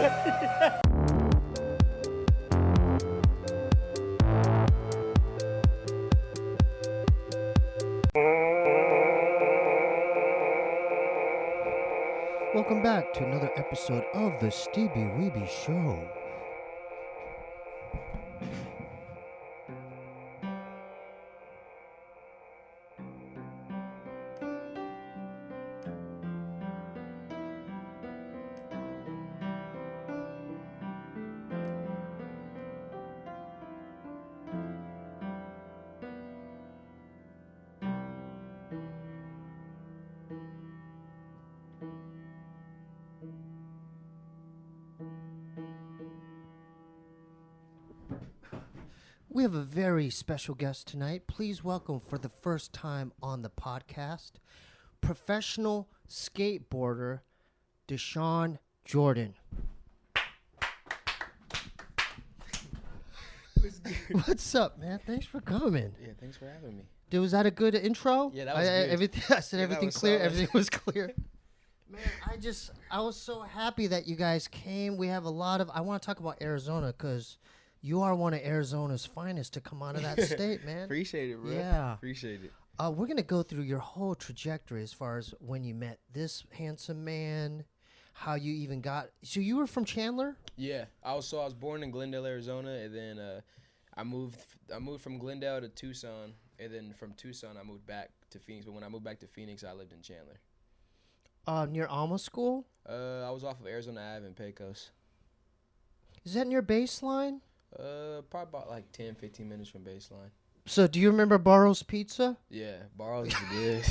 Welcome back to another episode of the Steebee Weebee Show. We have a very special guest tonight. Please welcome for the first time on the podcast, professional skateboarder, Dashawn Jordan. What's up, man? Thanks for coming. Yeah, thanks for having me. Was that a good intro? Yeah, that was good. Everything, I said everything clear. Solid. Everything was clear. Man, I was so happy that you guys came. We have a lot of, I want to talk about Arizona because you are one of Arizona's finest to come out of that state, man. Appreciate it, bro. Yeah. Appreciate it. We're going to go through your whole trajectory as far as when you met this handsome man, how you even got... So you were from Chandler? Yeah. I was born in Glendale, Arizona, and then I moved from Glendale to Tucson, and then from Tucson I moved back to Phoenix. But when I moved back to Phoenix, I lived in Chandler. Near Alma School? I was off of Arizona Ave in Pecos. Is that near Baseline? Probably about like 10, 15 minutes from Baseline. So do you remember Barrow's Pizza? Yeah, Barrow's is good.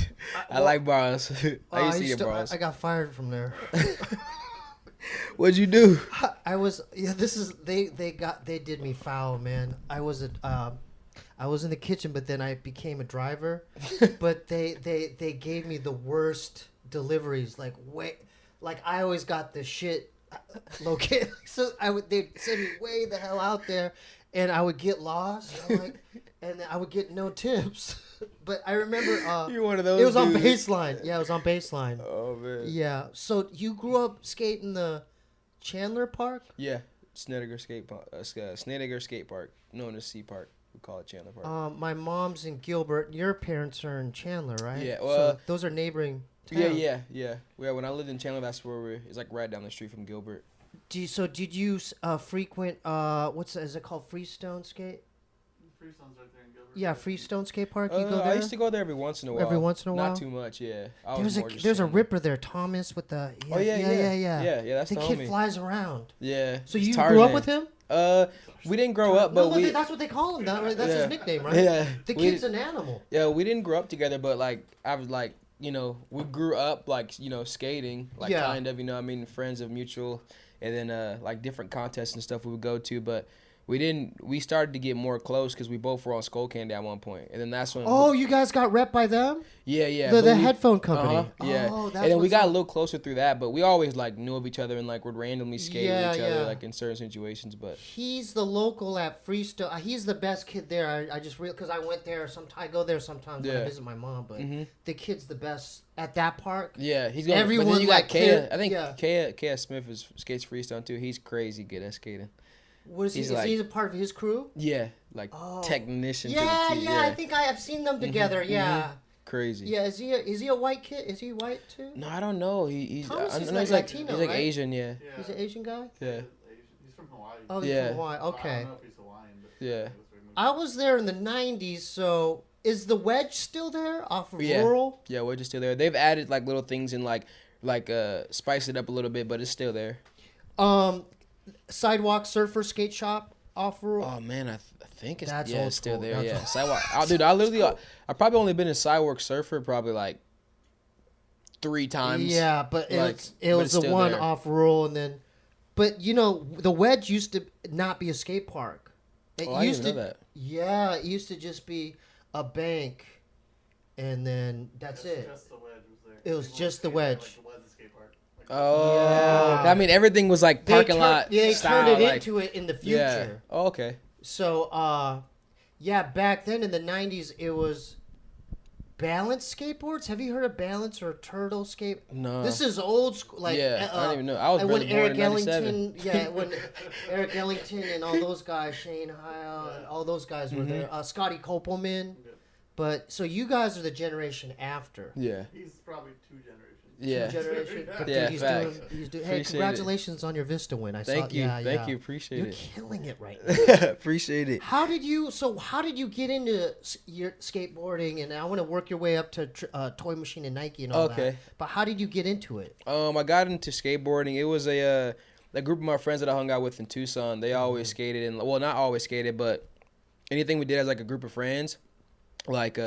I like Barrow's. I used to get Barrow's. I got fired from there. What'd you do? They did me foul, man. I was in the kitchen, but then I became a driver. But they gave me the worst deliveries. Like I always got the shit located. So they'd send me way the hell out there, and I would get lost. And I would get no tips. But I remember You're one of those. It was on dudes. Baseline. Yeah, it was on Baseline. Oh man. Yeah. So you grew up skating the Chandler Park? Yeah, Snedeker Skate Park, known as C Park. We call it Chandler Park. My mom's in Gilbert. Your parents are in Chandler, right? Yeah. So those are neighboring towns. Yeah. Yeah, when I lived in Chandler, that's where it's like right down the street from Gilbert. Did you frequent is it called Freestone Skate? Freestone's right there in Gilbert. Yeah, Freestone Skate Park. You go there? I used to go there every once in a while. Every once in a while? Not too much, yeah. There's a ripper there, Thomas, with the... Yeah, Yeah, that's the the kid homie. flies around. Yeah. So you Tarzan. grew up with him? We didn't grow up, but that's what they call him. That's his nickname, right? Yeah. The kid's an animal. Yeah, we didn't grow up together, but I was we grew up skating, kind of, friends of mutual, and then different contests and stuff we would go to, but we started to get more close because we both were on Skull Candy at one point, and then that's when. Oh, you guys got rep by them? Yeah. The headphone company. Yeah. Oh, that's and then we got a little closer through that, but we always knew of each other and would randomly skate with each other in certain situations. But he's the local at Freestone. He's the best kid there. I just because I went there. I go there sometimes when I visit my mom, but the kid's the best at that park. Yeah, he's everyone. But then you got Kea. I think yeah. Kea Smith skates Freestone too. He's crazy good at skating. What is he? Is he a part of his crew? Yeah, technician. Yeah, to the T, yeah. I think I have seen them together. Yeah. Crazy. Yeah, is he a white kid? Is he white too? No, I don't know. He's Thomas is he's Latino, he's right? Asian. Yeah. He's an Asian guy. Yeah. He's from Hawaii. Oh, he's from Hawaii. Okay. I don't know if he's Hawaiian, but Yeah. I was there in the '90s. So is the wedge still there off of Rural? Yeah, we're just still there. They've added little things and spice it up a little bit, but it's still there. Sidewalk Surfer Skate Shop off Rural. Oh man, I think it's old still school. there. That's Sidewalk. Dude, I probably only been in Sidewalk Surfer probably 3 times. Yeah, but it was the one there. off Rural, and then, but the wedge used to not be a skate park. I didn't know that. Yeah, it used to just be a bank, and then that's it. Just the wedge was there. It was just the wedge. It was a skate park. Oh, yeah. I mean everything was parking lot. Yeah, they style, turned it into it in the future. Yeah. Oh, okay. So, back then in the '90s, it was balance skateboards? Have you heard of balance or turtle skate? No. This is old school. Like, I don't even know. I was when really born in 97. When Eric Ellington and all those guys, Shane Heil, and all those guys were there. Scotty Kopelman. But so you guys are the generation after. Yeah. He's probably 2 generations. Yeah. Generation. But Yeah, dude, facts. he's doing. Hey, Appreciate congratulations on your Vista win. Thank you. Yeah, Thank you. Appreciate You're it. killing it right now. Appreciate it. How did you get into your skateboarding? And I want to work your way up to Toy Machine and Nike and all that. Okay. But how did you get into it? I got into skateboarding. It was a group of my friends that I hung out with in Tucson. They always skated, and well, not always skated, but anything we did as like a group of friends, like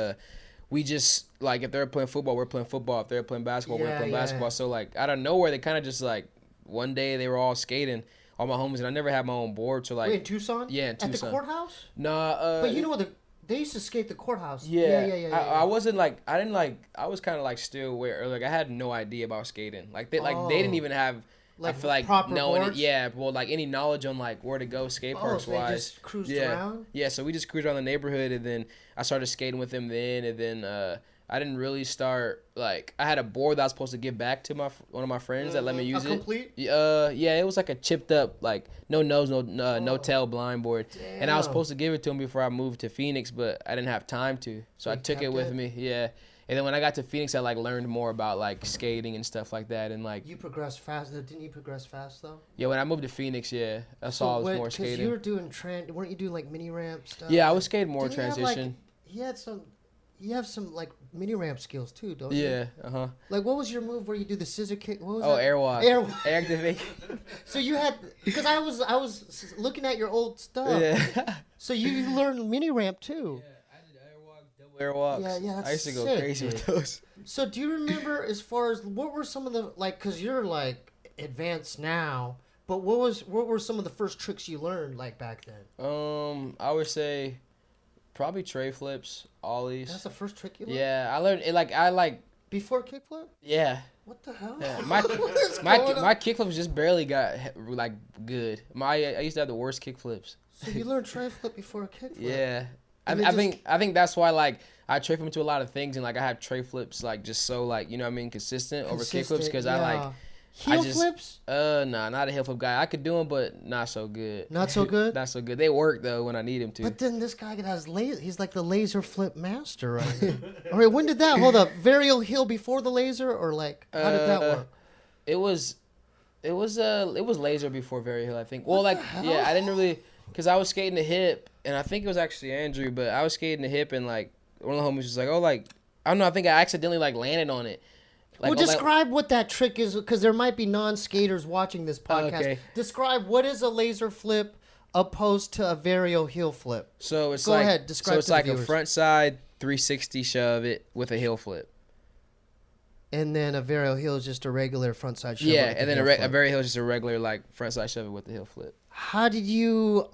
we just like if they were playing football, we're playing football. If they were playing basketball, we're playing basketball. So like out of nowhere, they kind of just like one day they were all skating, all my homies, and I never had my own board. So like Wait, in Tucson? Yeah, in Tucson. At the courthouse? Nah. But you know what? They used to skate the courthouse. Yeah. I wasn't like I didn't like I was kind of like still aware. Like I had no idea about skating. Like they didn't even have. Like I feel like proper no, boards? like any knowledge on like where to go skate parks they wise. just cruised yeah. around? Yeah, so we just cruised around the neighborhood, and then I started skating with them then, and then I didn't really start like I had a board that I was supposed to give back to one of my friends that let me use it. Complete? Yeah, it was like a chipped up like no nose, no tail blind board, and I was supposed to give it to him before I moved to Phoenix, but I didn't have time to, so I took it with me. Yeah. And then when I got to Phoenix, I like learned more about like skating and stuff like that, and like you progressed fast. Didn't you progress fast though? Yeah, when I moved to Phoenix, I saw I was more skating. Because you were doing weren't you doing like mini ramp stuff? Yeah, I was skating more Didn't transition. You have some like mini ramp skills too, don't you? Yeah, Like what was your move where you do the scissor kick? What was that? Airwalk. Airwalk. Activate. So you had because I was looking at your old stuff. Yeah. So you learned mini ramp too. Yeah, I did airwalk, double airwalks. Yeah, that's I used to go sick, crazy dude. with those. So do you remember as far as what were some of the like? Cause you're like advanced now, but what were some of the first tricks you learned like back then? I would say probably tray flips, ollies. That's the first trick you learned. Yeah, I learned it like Before kickflip. Yeah. What the hell? Yeah, What is going on? my kickflips just barely got like good. I used to have the worst kickflips. So you learned tray flip before a kickflip. Yeah. I And think that's why like I tray flip into a lot of things, and like I have tray flips like just so like you know what I mean consistent over kickflips because I like heel just, flips. Nah, not a heel flip guy. I could do them, but not so good. Not so good. Not so good. They work though when I need them to. But then this guy has laser. He's like the laser flip master, right? All right, when did that? Hold up, varial heel before the laser, or like how did that work? It was laser before varial heel, I think. Well, like yeah, I didn't really because I was skating the hip, and I think it was actually Andrew, but I was skating the hip, and like one of the homies was like, oh, like I don't know, I think I accidentally like landed on it. Like, Well, describe what that trick is, because there might be non-skaters watching this podcast. Okay. Describe what is a laser flip opposed to a varial heel flip. So it's Go like ahead, describe so it's to the like a viewers. front side 360 shove it with a heel flip. And then a varial heel is just a regular front side shove. Yeah, with and the then heel a flip. varial heel is just a regular like front side shove it with the heel flip. How did you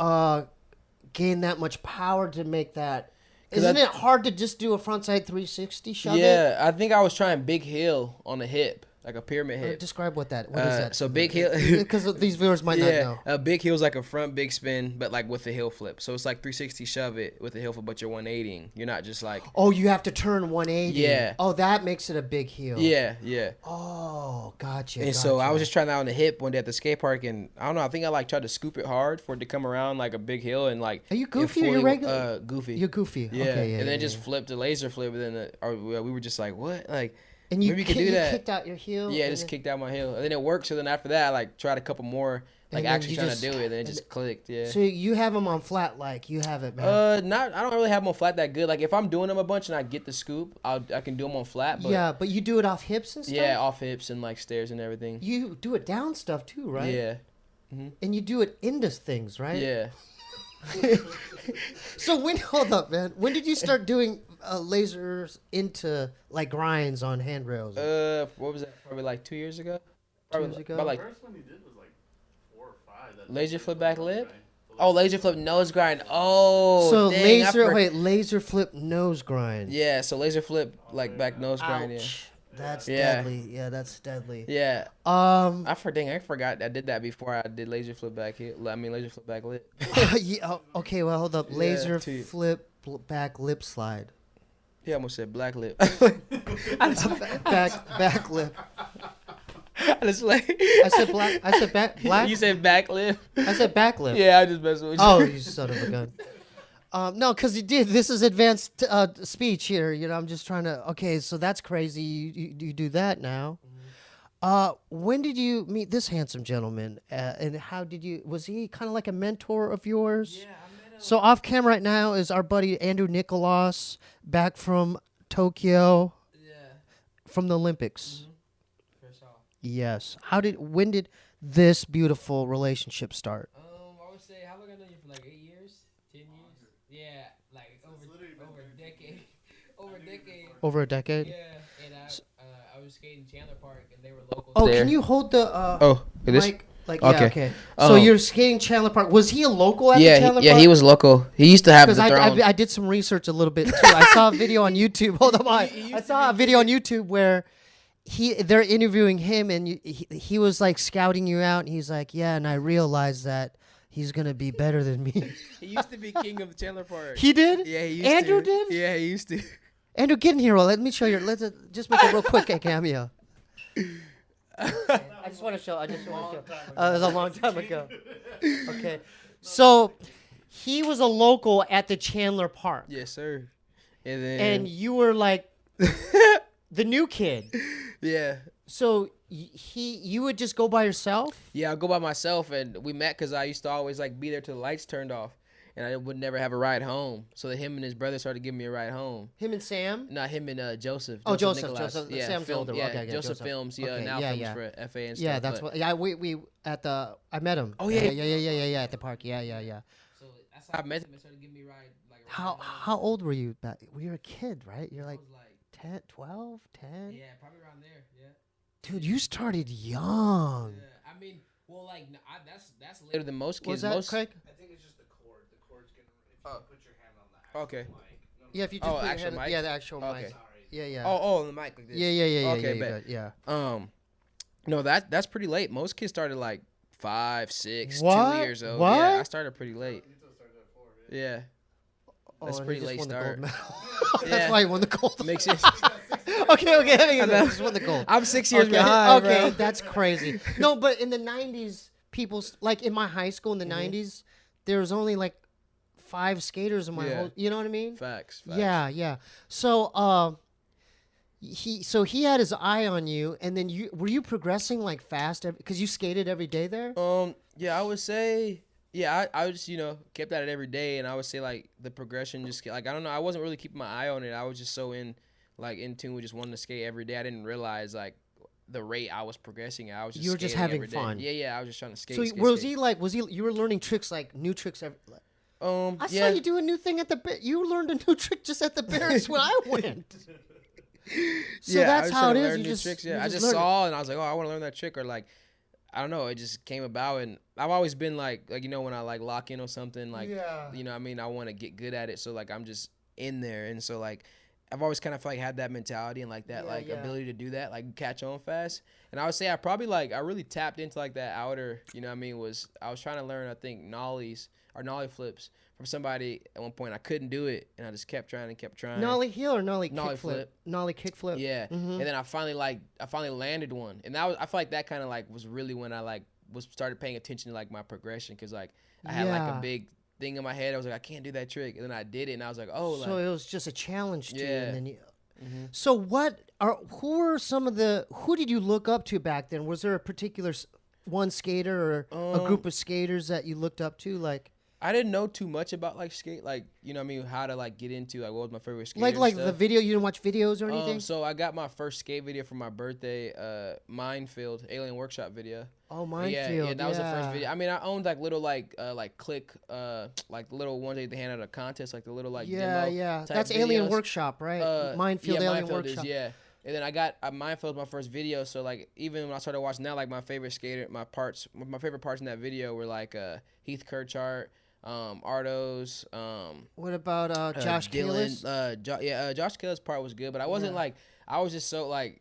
gain that much power to make that? 'Cause Isn't it hard to just do a frontside 360 shove it? Yeah, I think I was trying big heel on the hip, like a pyramid hip. Describe what is that? So big heel. Because these viewers might not know. A big heel is like a front big spin, but like with a heel flip. So it's like 360 shove it with a heel flip, but you're 180ing. You're not just like. Oh, you have to turn 180. Yeah. Oh, that makes it a big heel. Yeah. Oh, gotcha. And so I was just trying that on the hip one day at the skate park, and I don't know. I think I like tried to scoop it hard for it to come around like a big hill, and like. Are you goofy it or fully, you regular? Goofy. You're goofy. Yeah. Okay, and then it just flipped a laser flip, and then we were just like, what? Like. And you, maybe you could do that. Kicked out your heel. Yeah, just kicked out my heel, and then it worked. So then after that, I like tried a couple more, like actually trying to do it, and it just clicked. Yeah. So you have them on flat, like you have it, man. I don't really have them on flat that good. Like if I'm doing them a bunch and I get the scoop, I can do them on flat. But yeah, but you do it off hips and stuff. Yeah, off hips and like stairs and everything. You do it down stuff too, right? Yeah. And you do it into things, right? Yeah. So hold up, man. When did you start doing lasers into like grinds on handrails? What was that? Probably like 2 years ago. 2 years ago. About The like first one he did was like 4 or 5. That laser flip back lip. Right. Oh, laser flip nose grind. Oh, so dang, laser flip nose grind. Yeah, so laser flip like back nose grind. Yeah. That's Yeah. deadly. Yeah, that's deadly. Yeah. I I forgot I did that before I did laser flip back here. I mean laser flip back lip. yeah, okay, well hold up. Yeah, Laser to- flip back lip slide. He almost said black lip. Back lip. I just like. I said black. I said black. You said back lip. I said back lip. Yeah, I just messed with you. Oh, you son of a gun. No, because you did. This is advanced speech here. You know, I'm just trying to. Okay, so that's crazy. You do that now. When did you meet this handsome gentleman? And how did you? Was he kind of like a mentor of yours? Yeah, I met him. So off camera right now is our buddy Andrew Nicholas, back from Tokyo, from the Olympics. Yes. When did this beautiful relationship start? I would say, how long I know you for? Like 8 years, 10 years? Yeah, like over a decade. Over a decade. Yeah, and I was skating Chandler Park, and they were local. Oh, there. can you hold the mic? Like, Okay. yeah, okay. So you're skating Chandler Park. Was he a local at the Chandler Park? Yeah, he was local. He used to have the throne. I did some research a little bit too. I saw a video on YouTube. Hold on, I saw a video on YouTube where they're interviewing him, and he was like scouting you out, and he's like, yeah, and I realized that he's gonna be better than me. He used to be king of Chandler Park. He did? Yeah, he used to. Andrew did? Yeah, he used to. Andrew, get in here. Let me show you. Let's just make a real quick cameo. I just want to show. It was a long time ago. Okay, so he was a local at the Chandler Park. Yes, sir. And then And you were like the new kid. yeah. So you would just go by yourself? Yeah, I'll go by myself, and we met because I used to always like be there till the lights turned off, and I would never have a ride home. So that him and his brother started giving me a ride home. Him and Sam? Not him and Joseph. Oh, Joseph. Yeah, Sam's older. Yeah, Okay, Joseph films. He Okay, now films for FA and stuff. Yeah, that's what. Yeah, we at the. I met him. Oh yeah, yeah, at the park. Yeah. So that's how I met him and started giving me ride. Like How old were you? Well, you're a kid, right? You're like 10, 12, 10? Yeah, probably around there. Yeah. Dude, you started young. Yeah, I mean, well, like that's later than most kids. Was that Craig? I think it's just the cord. The cord's gonna. If you put your hand on the actual Okay. mic. No, Yeah, if you just put your actual hand, mic? yeah, the actual Okay. mic. Yeah. Oh, the mic like this. Yeah. Okay, you bet. got- yeah. No, that's pretty late. Most kids started like 5, 6, What? 2 years old. What? Yeah, I started pretty late. Yuto started at 4, yeah. Yeah, that's and pretty he just late won the start. gold medal. Yeah. That's why he won the gold. Makes sense. Okay. He just won the gold. I'm 6 years Okay, behind, okay, bro. that's crazy. No, but in the 90s, like in my high school in the 90s, there was only like 5 skaters in my Yeah. whole, you know what I mean? Facts. Yeah. So, he had his eye on you, and then were you progressing like fast because you skated every day there? Yeah, I would say. Yeah, I just kept at it every day, and I would say like the progression just like I don't know. I wasn't really keeping my eye on it. I was just so in tune with just wanting to skate every day. I didn't realize like the rate I was progressing at. I was just You were just skating having every day. fun. Yeah. I was just trying to skate. So was he? You were learning tricks like new tricks every. I saw you do a new thing at the. You learned a new trick just at the barracks when I went. So that's how it is. You just tricks, you I just learn it. saw and I was like, oh, I want to learn that trick, or like, I don't know, it just came about, and I've always been like when I like lock in on something, like, I mean, I want to get good at it, so like I'm just in there, and so like I've always kind of like had that mentality and like that ability to do that, like catch on fast, and I would say I probably like I really tapped into like that outer, I was trying to learn I think nollie flips from somebody at one point. I couldn't do it, and I just kept trying. Nollie heel or nollie Nollie kickflip? Nollie kickflip. Yeah, and then I finally landed one, and I feel like that kind of like was really when I like started paying attention to like my progression, because like I had like a big thing in my head. I was like, I can't do that trick, and then I did it, and I was like, oh, so it was just a challenge to you, Yeah. and then you. So who did you look up to back then? Was there a particular one skater or a group of skaters that you looked up to, like? I didn't know too much about like skate, like how to like get into like what was my favorite skate. Like the video, you didn't watch videos or anything? So I got my first skate video for my birthday, Minefield Alien Workshop video. Oh, Minefield. Yeah, that was the first video. I mean, I owned like little like click like little ones that they hand out at a contest, like the little like demo type That's videos. Alien Workshop, right? Minefield, Alien Minefield Workshop. Yeah. And then I got Minefield my first video, so like even when I started watching that, like my favorite parts in that video were like Heath Kirchart, Ardos, What about Josh Dylan, Kalis? Josh Kalis' part was good, but I wasn't like, I was just so like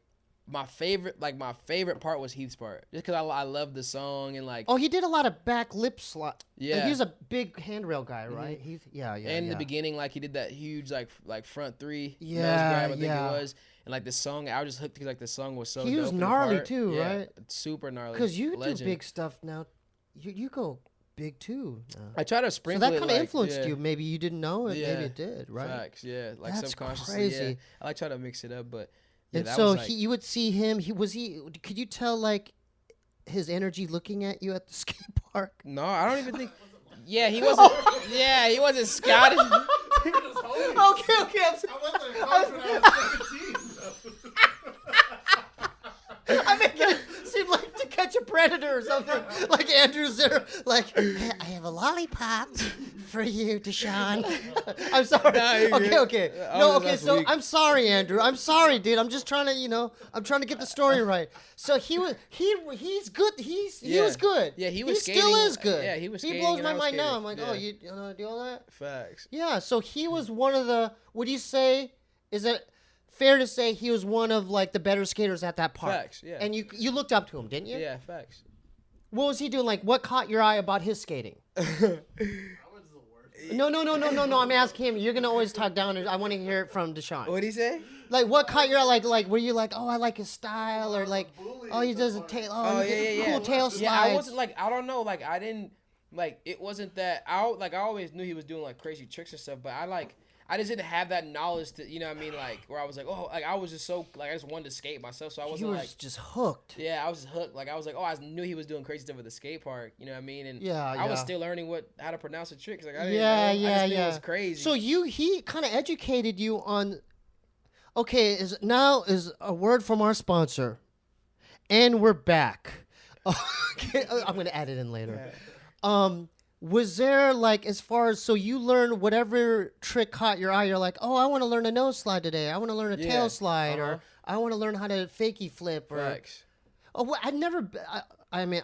my favorite part was Heath's part, just because I love the song and like. Oh, he did a lot of back lip slot. Yeah, he's a big handrail guy, right? Heath, yeah. And in the beginning, like he did that huge like front three nose yeah, grab, I think it was, and like the song, I was just hooked because like the song was so. He dope was in the gnarly part. too, Yeah, right? Super gnarly. Because you Legend. do big stuff now. You go big too. I try to So sprinkle. that kind of like, influenced yeah. you. Maybe you didn't know it. Yeah. Maybe it did, right? Facts, yeah, like That's subconsciously. crazy. Yeah. I like try to mix it up, but. Yeah, And that so was like, you would see him. Could you tell like his energy looking at you at the skate park? No, I don't even think. Yeah, he wasn't. Yeah, he wasn't scouting. Okay. I wasn't a coach when I was 17. I make it seem like To Catch a Predator or something. Like Andrew's there, like, I have a lollipop for you, Dashawn. I'm sorry. Nah, you're Okay, good. okay. Oh, No, okay, that's so weak. I'm sorry, Andrew. I'm sorry, dude. I'm just trying to, I'm trying to get the story right. So he's good. He was good. Yeah, he was He skating. still is good. Yeah, he was He skating blows and my I was mind now. skating. I'm like, Yeah. oh, you know do all that? Facts. Yeah, so he was one of the, would you say, is it fair to say he was one of like the better skaters at that park? Facts, yeah. And you looked up to him, didn't you? Yeah, facts. What was he doing? Like, what caught your eye about his skating? I was the worst. No. I'm asking him. You're gonna always talk down. I want to hear it from Dashawn. What'd he say? Like, what caught your eye? Like, were you like, oh, I like his style, or like, oh, he does a tail, Oh, he did yeah. cool tail slides. Yeah, I wasn't like, I don't know, like I didn't like it wasn't that I always knew he was doing like crazy tricks and stuff, but I just didn't have that knowledge to, you know what I mean, like where I was like, oh, like I was just so like I just wanted to skate myself, so I He wasn't was like just hooked. yeah, I was hooked. Like I was like, oh, I knew he was doing crazy stuff at the skate park. You know what I mean? And Yeah, I was yeah. still learning how to pronounce the tricks. Like I didn't Yeah, know. I yeah, just knew yeah. It was crazy. So he kind of educated you on. Okay, is a word from our sponsor, and we're back. Okay, I'm gonna add it in later. Was there like as far as so you learned whatever trick caught your eye? You're like, oh, I want to learn a nose slide today. I want to learn a tail slide, or I want to learn how to fakie flip, or Facts. oh, well, I never. I mean,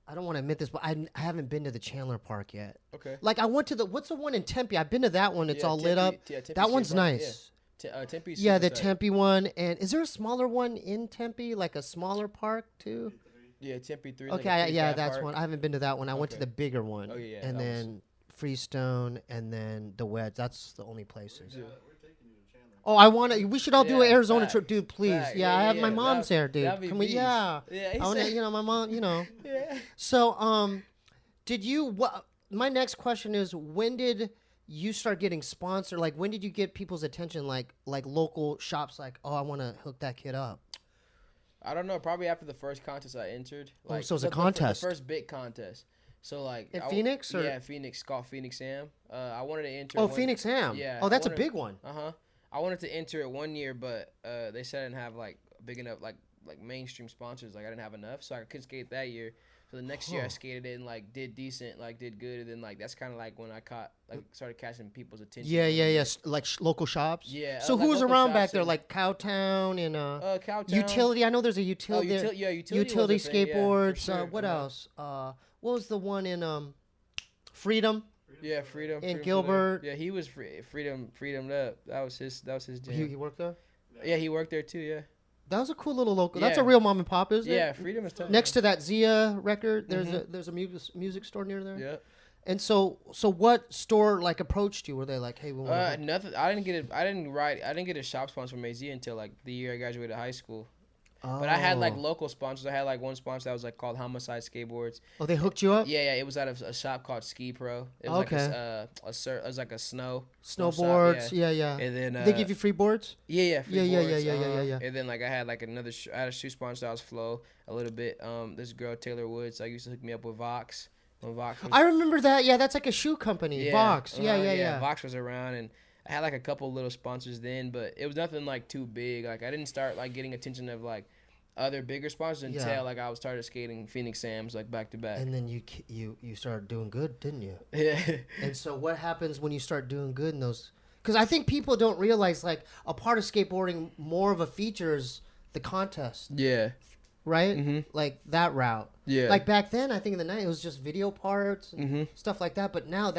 I don't want to admit this, but I haven't been to the Chandler Park yet. Okay. Like I went to what's the one in Tempe? I've been to that one. It's Yeah, all lit up. Tempe That one's Skate Park, nice. Tempe's Yeah, super the tight. Tempe one. And is there a smaller one in Tempe, like a smaller park too? Yeah, Tempe 3. Okay, yeah, that's one. I haven't been to that one. I went to Okay. the bigger one. Oh, yeah, And that was- then Freestone, and then the Wedge. That's the only places. Yeah. Oh, I want to. We should all do an Yeah, Arizona fact. trip, dude. Please. Fact. Yeah, I have my Yeah, mom's there, dude. that'd be Can we? beast. Yeah. Yeah, he I want to. said- My mom. Yeah. So, did you? What? My next question is, when did you start getting sponsored? Like, when did you get people's attention? Like local shops. Like, oh, I want to hook that kid up. I don't know. Probably after the first contest I entered. Like, so it was a the contest. first big contest. So like In Phoenix, or? yeah, Phoenix, called Phoenix Am. I wanted to enter. Oh, one- Phoenix Ham. Yeah. Oh, that's a I big one. I wanted to enter it one year, but they said I didn't have like big enough like mainstream sponsors. Like I didn't have enough, so I couldn't skate that year. So the next year I skated it and like did decent, like did good, and then like that's kind of like when I started catching people's attention. Yeah. Like local shops. Yeah, So like who was local around shops back there? and- Like Cowtown and Cowtown. Utility. I know there's a utility. Utility Utility was a thing, yeah, for skateboards. sure. What else? What was the one in Freedom? Yeah, Freedom. And Freedom's Gilbert. there. Yeah, he was Freedomed up. That was his jam. He worked there. Yeah, he worked there too. Yeah. That was a cool little local. That's a Yeah. real mom and pop, isn't Yeah, it? Freedom is tough. Next to that Zia record, there's a music store near there. Yeah. And so what store like approached you? Were they like, hey, we want Nothing. I didn't get a shop sponsor from AZ until like the year I graduated high school. But I had like local sponsors. I had like one sponsor that was like called Homicide Skateboards. Oh, they hooked you up? Yeah. It was out of a shop called Ski Pro. It was Okay. it was like a snow Snowboards. shop, Yeah. And then They give you free boards? Yeah. Free Yeah. boards, Yeah. And then like I had like I had a shoe sponsor that was Flow a little bit. This girl Taylor Woods, used to hook me up with Vox. When Vox was, I remember that. Yeah, that's like a shoe company. Vox. Yeah. Vox was around, and I had like a couple little sponsors then, but it was nothing like too big. Like I didn't start like getting attention of like other bigger sponsors until like I started skating Phoenix Sam's like back to back. And then you started doing good, didn't you? Yeah. And so what happens when you start doing good in those? Because I think people don't realize like a part of skateboarding, more of a feature is the contest, Yeah. right? Mm-hmm. Like that route. Yeah. Like back then, I think in the night it was just video parts and stuff like that. But now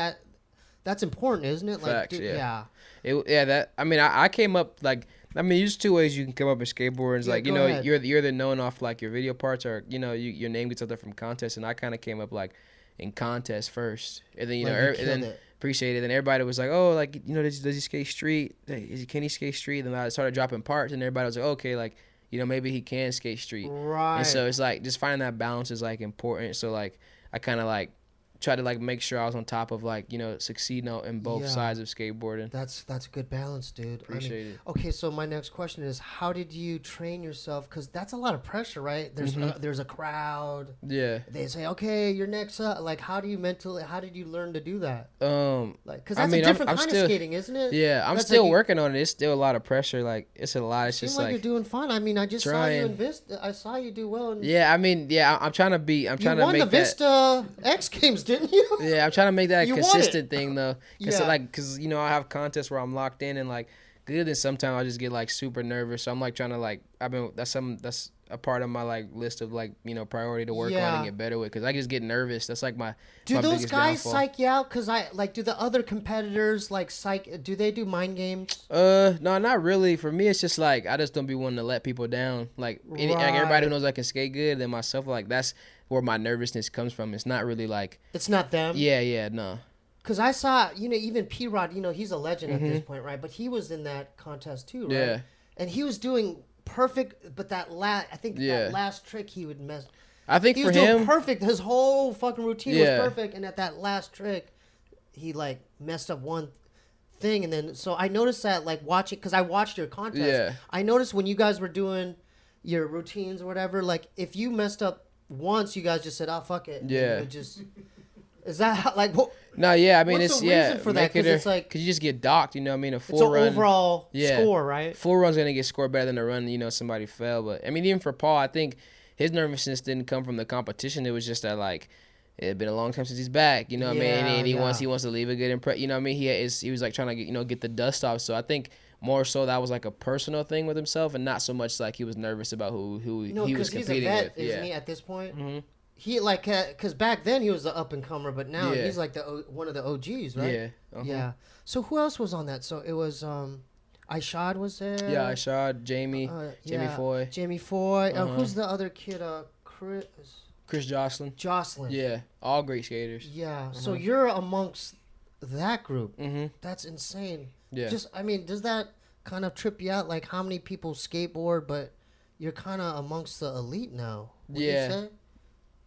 that's important, isn't it? Like, Facts, yeah. yeah. That I mean I came up like I mean, there's two ways you can come up with skateboarding. It's like, you know, ahead. you're either known off like your video parts or, you know, your name gets out there from contests. And I kind of came up like in contest first. And then, you Like, know, you and then killed it. appreciate it. And everybody was like, oh, like, you know, does he skate street? Can he skate street? And then I started dropping parts and everybody was like, okay, like, you know, maybe he can skate street. Right. And so it's like just finding that balance is like important. So like I kind of like try to like make sure I was on top of like, you know, succeeding in both sides of skateboarding. That's a good balance, dude. Appreciate it. Okay, so my next question is, how did you train yourself? Because that's a lot of pressure, right? There's a crowd. Yeah. They say, okay, you're next up. Like, how did you learn to do that? Like, because I that's mean, a different I'm kind still, of skating, isn't it? Yeah, I'm That's still like working on it. It's still a lot of pressure. Like it's a lot. It's Seems just like like you're doing fine. I mean, I just saw you in Vista. I saw you do well. yeah, I mean, yeah, I'm trying to be. I'm trying to won make the Vista X Games, didn't you? Yeah, I'm trying to make that You a won it. consistent thing though. Cause Yeah. cause you know I have contests where I'm locked in and like good, and sometimes I just get like super nervous. So I'm like trying to like that's a part of my like list of like, you know, priority to work on and get better with. Cause I just get nervous. That's like my Do those biggest guys downfall. psych you out? Cause do the other competitors like psych? Do they do mind games? No, not really. For me, it's just like I just don't be wanting to let people down. Like like everybody who knows I can skate good, and myself, like that's where my nervousness comes from. It's not really like It's not them. yeah, no. Cause I saw, you know, even P-Rod, you know, he's a legend at this point, right? But he was in that contest too, right? Yeah. And he was doing perfect, but that last trick he would mess. I think He for was doing him, perfect. His whole fucking routine Yeah. was perfect, and at that last trick, he like messed up one thing, and then so I noticed that like watching, because I watched your contest. Yeah. I noticed when you guys were doing your routines or whatever, like if you messed up once, you guys just said, "Oh fuck it." And Yeah. you would just is that how, like what? no, yeah, I mean What's it's the yeah, reason for that? make it 'Cause it's like- because you just get docked. You know what I mean? A It's full an run. overall Yeah. score, right? Full run's gonna get scored better than a run, you know, somebody fell. But I mean, even for Paul, I think his nervousness didn't come from the competition. It was just that like it had been a long time since he's back, you know what I mean? And he wants to leave a good impression, you know what I mean? He was like trying to get the dust off. So I think more so that was like a personal thing with himself, and not so much like he was nervous about who No, he was because he's a competing vet, with. isn't he? At this point, he like because back then he was the up and comer, but now Yeah. he's like one of the OGs, right? Yeah. Yeah. So who else was on that? So it was Ishad was there. Yeah, I shot Jamie Foy, Jamie Foy. Who's the other kid? Chris Jocelyn. Jocelyn. Yeah, all great skaters. Yeah. So you're amongst that group. Mm-hmm. That's insane. Yeah. Just I mean, does that kind of trip you out? Like how many people skateboard, but you're kind of amongst the elite now. Would you say?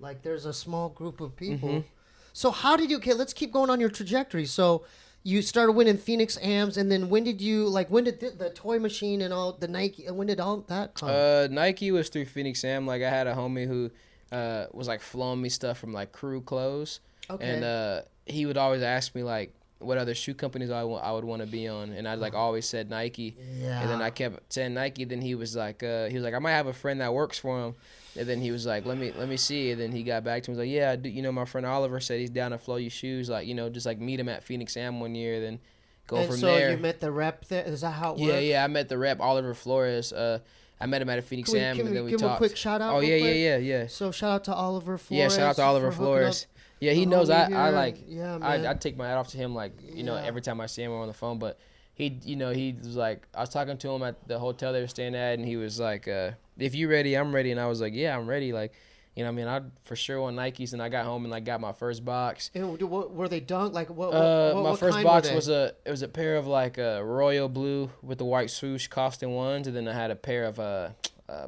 Like there's a small group of people. Mm-hmm. So how did you? Okay, let's keep going on your trajectory. So you started winning Phoenix Ams, and then when did the toy machine and all the Nike? When did all that come? Nike was through Phoenix Am. Like I had a homie who was like flowing me stuff from like Crew Clothes. Okay. And he would always ask me like what other shoe companies I would want to be on, and I like always said Nike. Yeah. And then I kept saying Nike. Then he was like I might have a friend that works for him. And then he was like, let me see. And then he got back to me. He was like, yeah, I do, you know, my friend Oliver said he's down to flow you shoes. Like, you know, just like meet him at Phoenix Am one year, then go and from so there. you met the rep there. Is that how it works? Yeah. I met the rep, Oliver Flores. I met him at a Phoenix Am, and then we give him a talked. quick shout out? Oh real yeah, quick? yeah. So shout out to Oliver Flores. Yeah, shout out to Oliver for hooking Flores. up Yeah, he the knows homie I here. like. Yeah, man. I take my hat off to him, like, you know, every time I see him on the phone. But he was like, I was talking to him at the hotel they were staying at, and he was like, if you ready, I'm ready. And I was like, yeah, I'm ready. Like, you know what I mean? I for sure want Nikes, and I got home and like got my first box. And were they dunk? Like what? My what first kind box were they? was a pair of like royal blue with the white swoosh costing ones, and then I had a pair of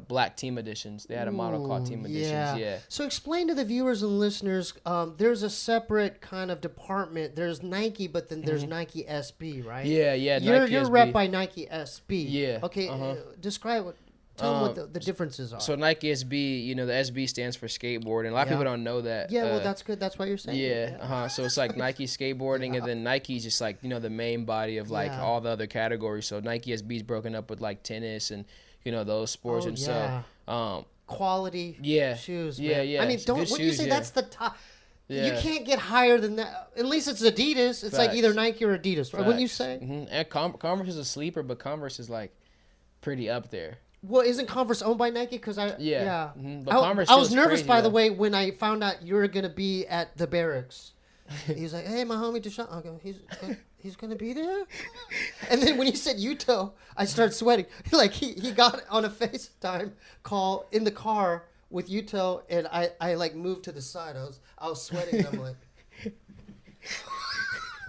black team editions. They had a model called Team Editions. Yeah. So explain to the viewers and listeners. There's a separate kind of department. There's Nike, but then there's Nike SB, right? Yeah. You're Nike rep SB. by Nike SB. Yeah. Okay. Describe what. Tell them what the differences are. So Nike SB, you know, the SB stands for skateboarding. A lot of people don't know that. Yeah, well, that's good. That's why you're saying. Yeah, So it's like Nike skateboarding, and then Nike's just like, you know, the main body of like all the other categories. So Nike SB is broken up with like tennis and, you know, those sports. So quality shoes. Yeah, Man. yeah. I mean, Good would you shoes, say that's the top? Yeah. You can't get higher than that. At least it's Adidas. It's like either Nike or Adidas, right? Wouldn't you say? Mm-hmm. And Converse is a sleeper, but Converse is like pretty up there. Well, isn't Converse owned by Nike? Because Mm-hmm. But Converse I was feels nervous, crazy, by the though. way, when I found out you were gonna be at the barracks. He's like, "Hey, my homie Dashawn." he's gonna be there. And then when he said Yuto, I started sweating. Like he got on a FaceTime call in the car with Yuto, and I like moved to the side. I was sweating. And I'm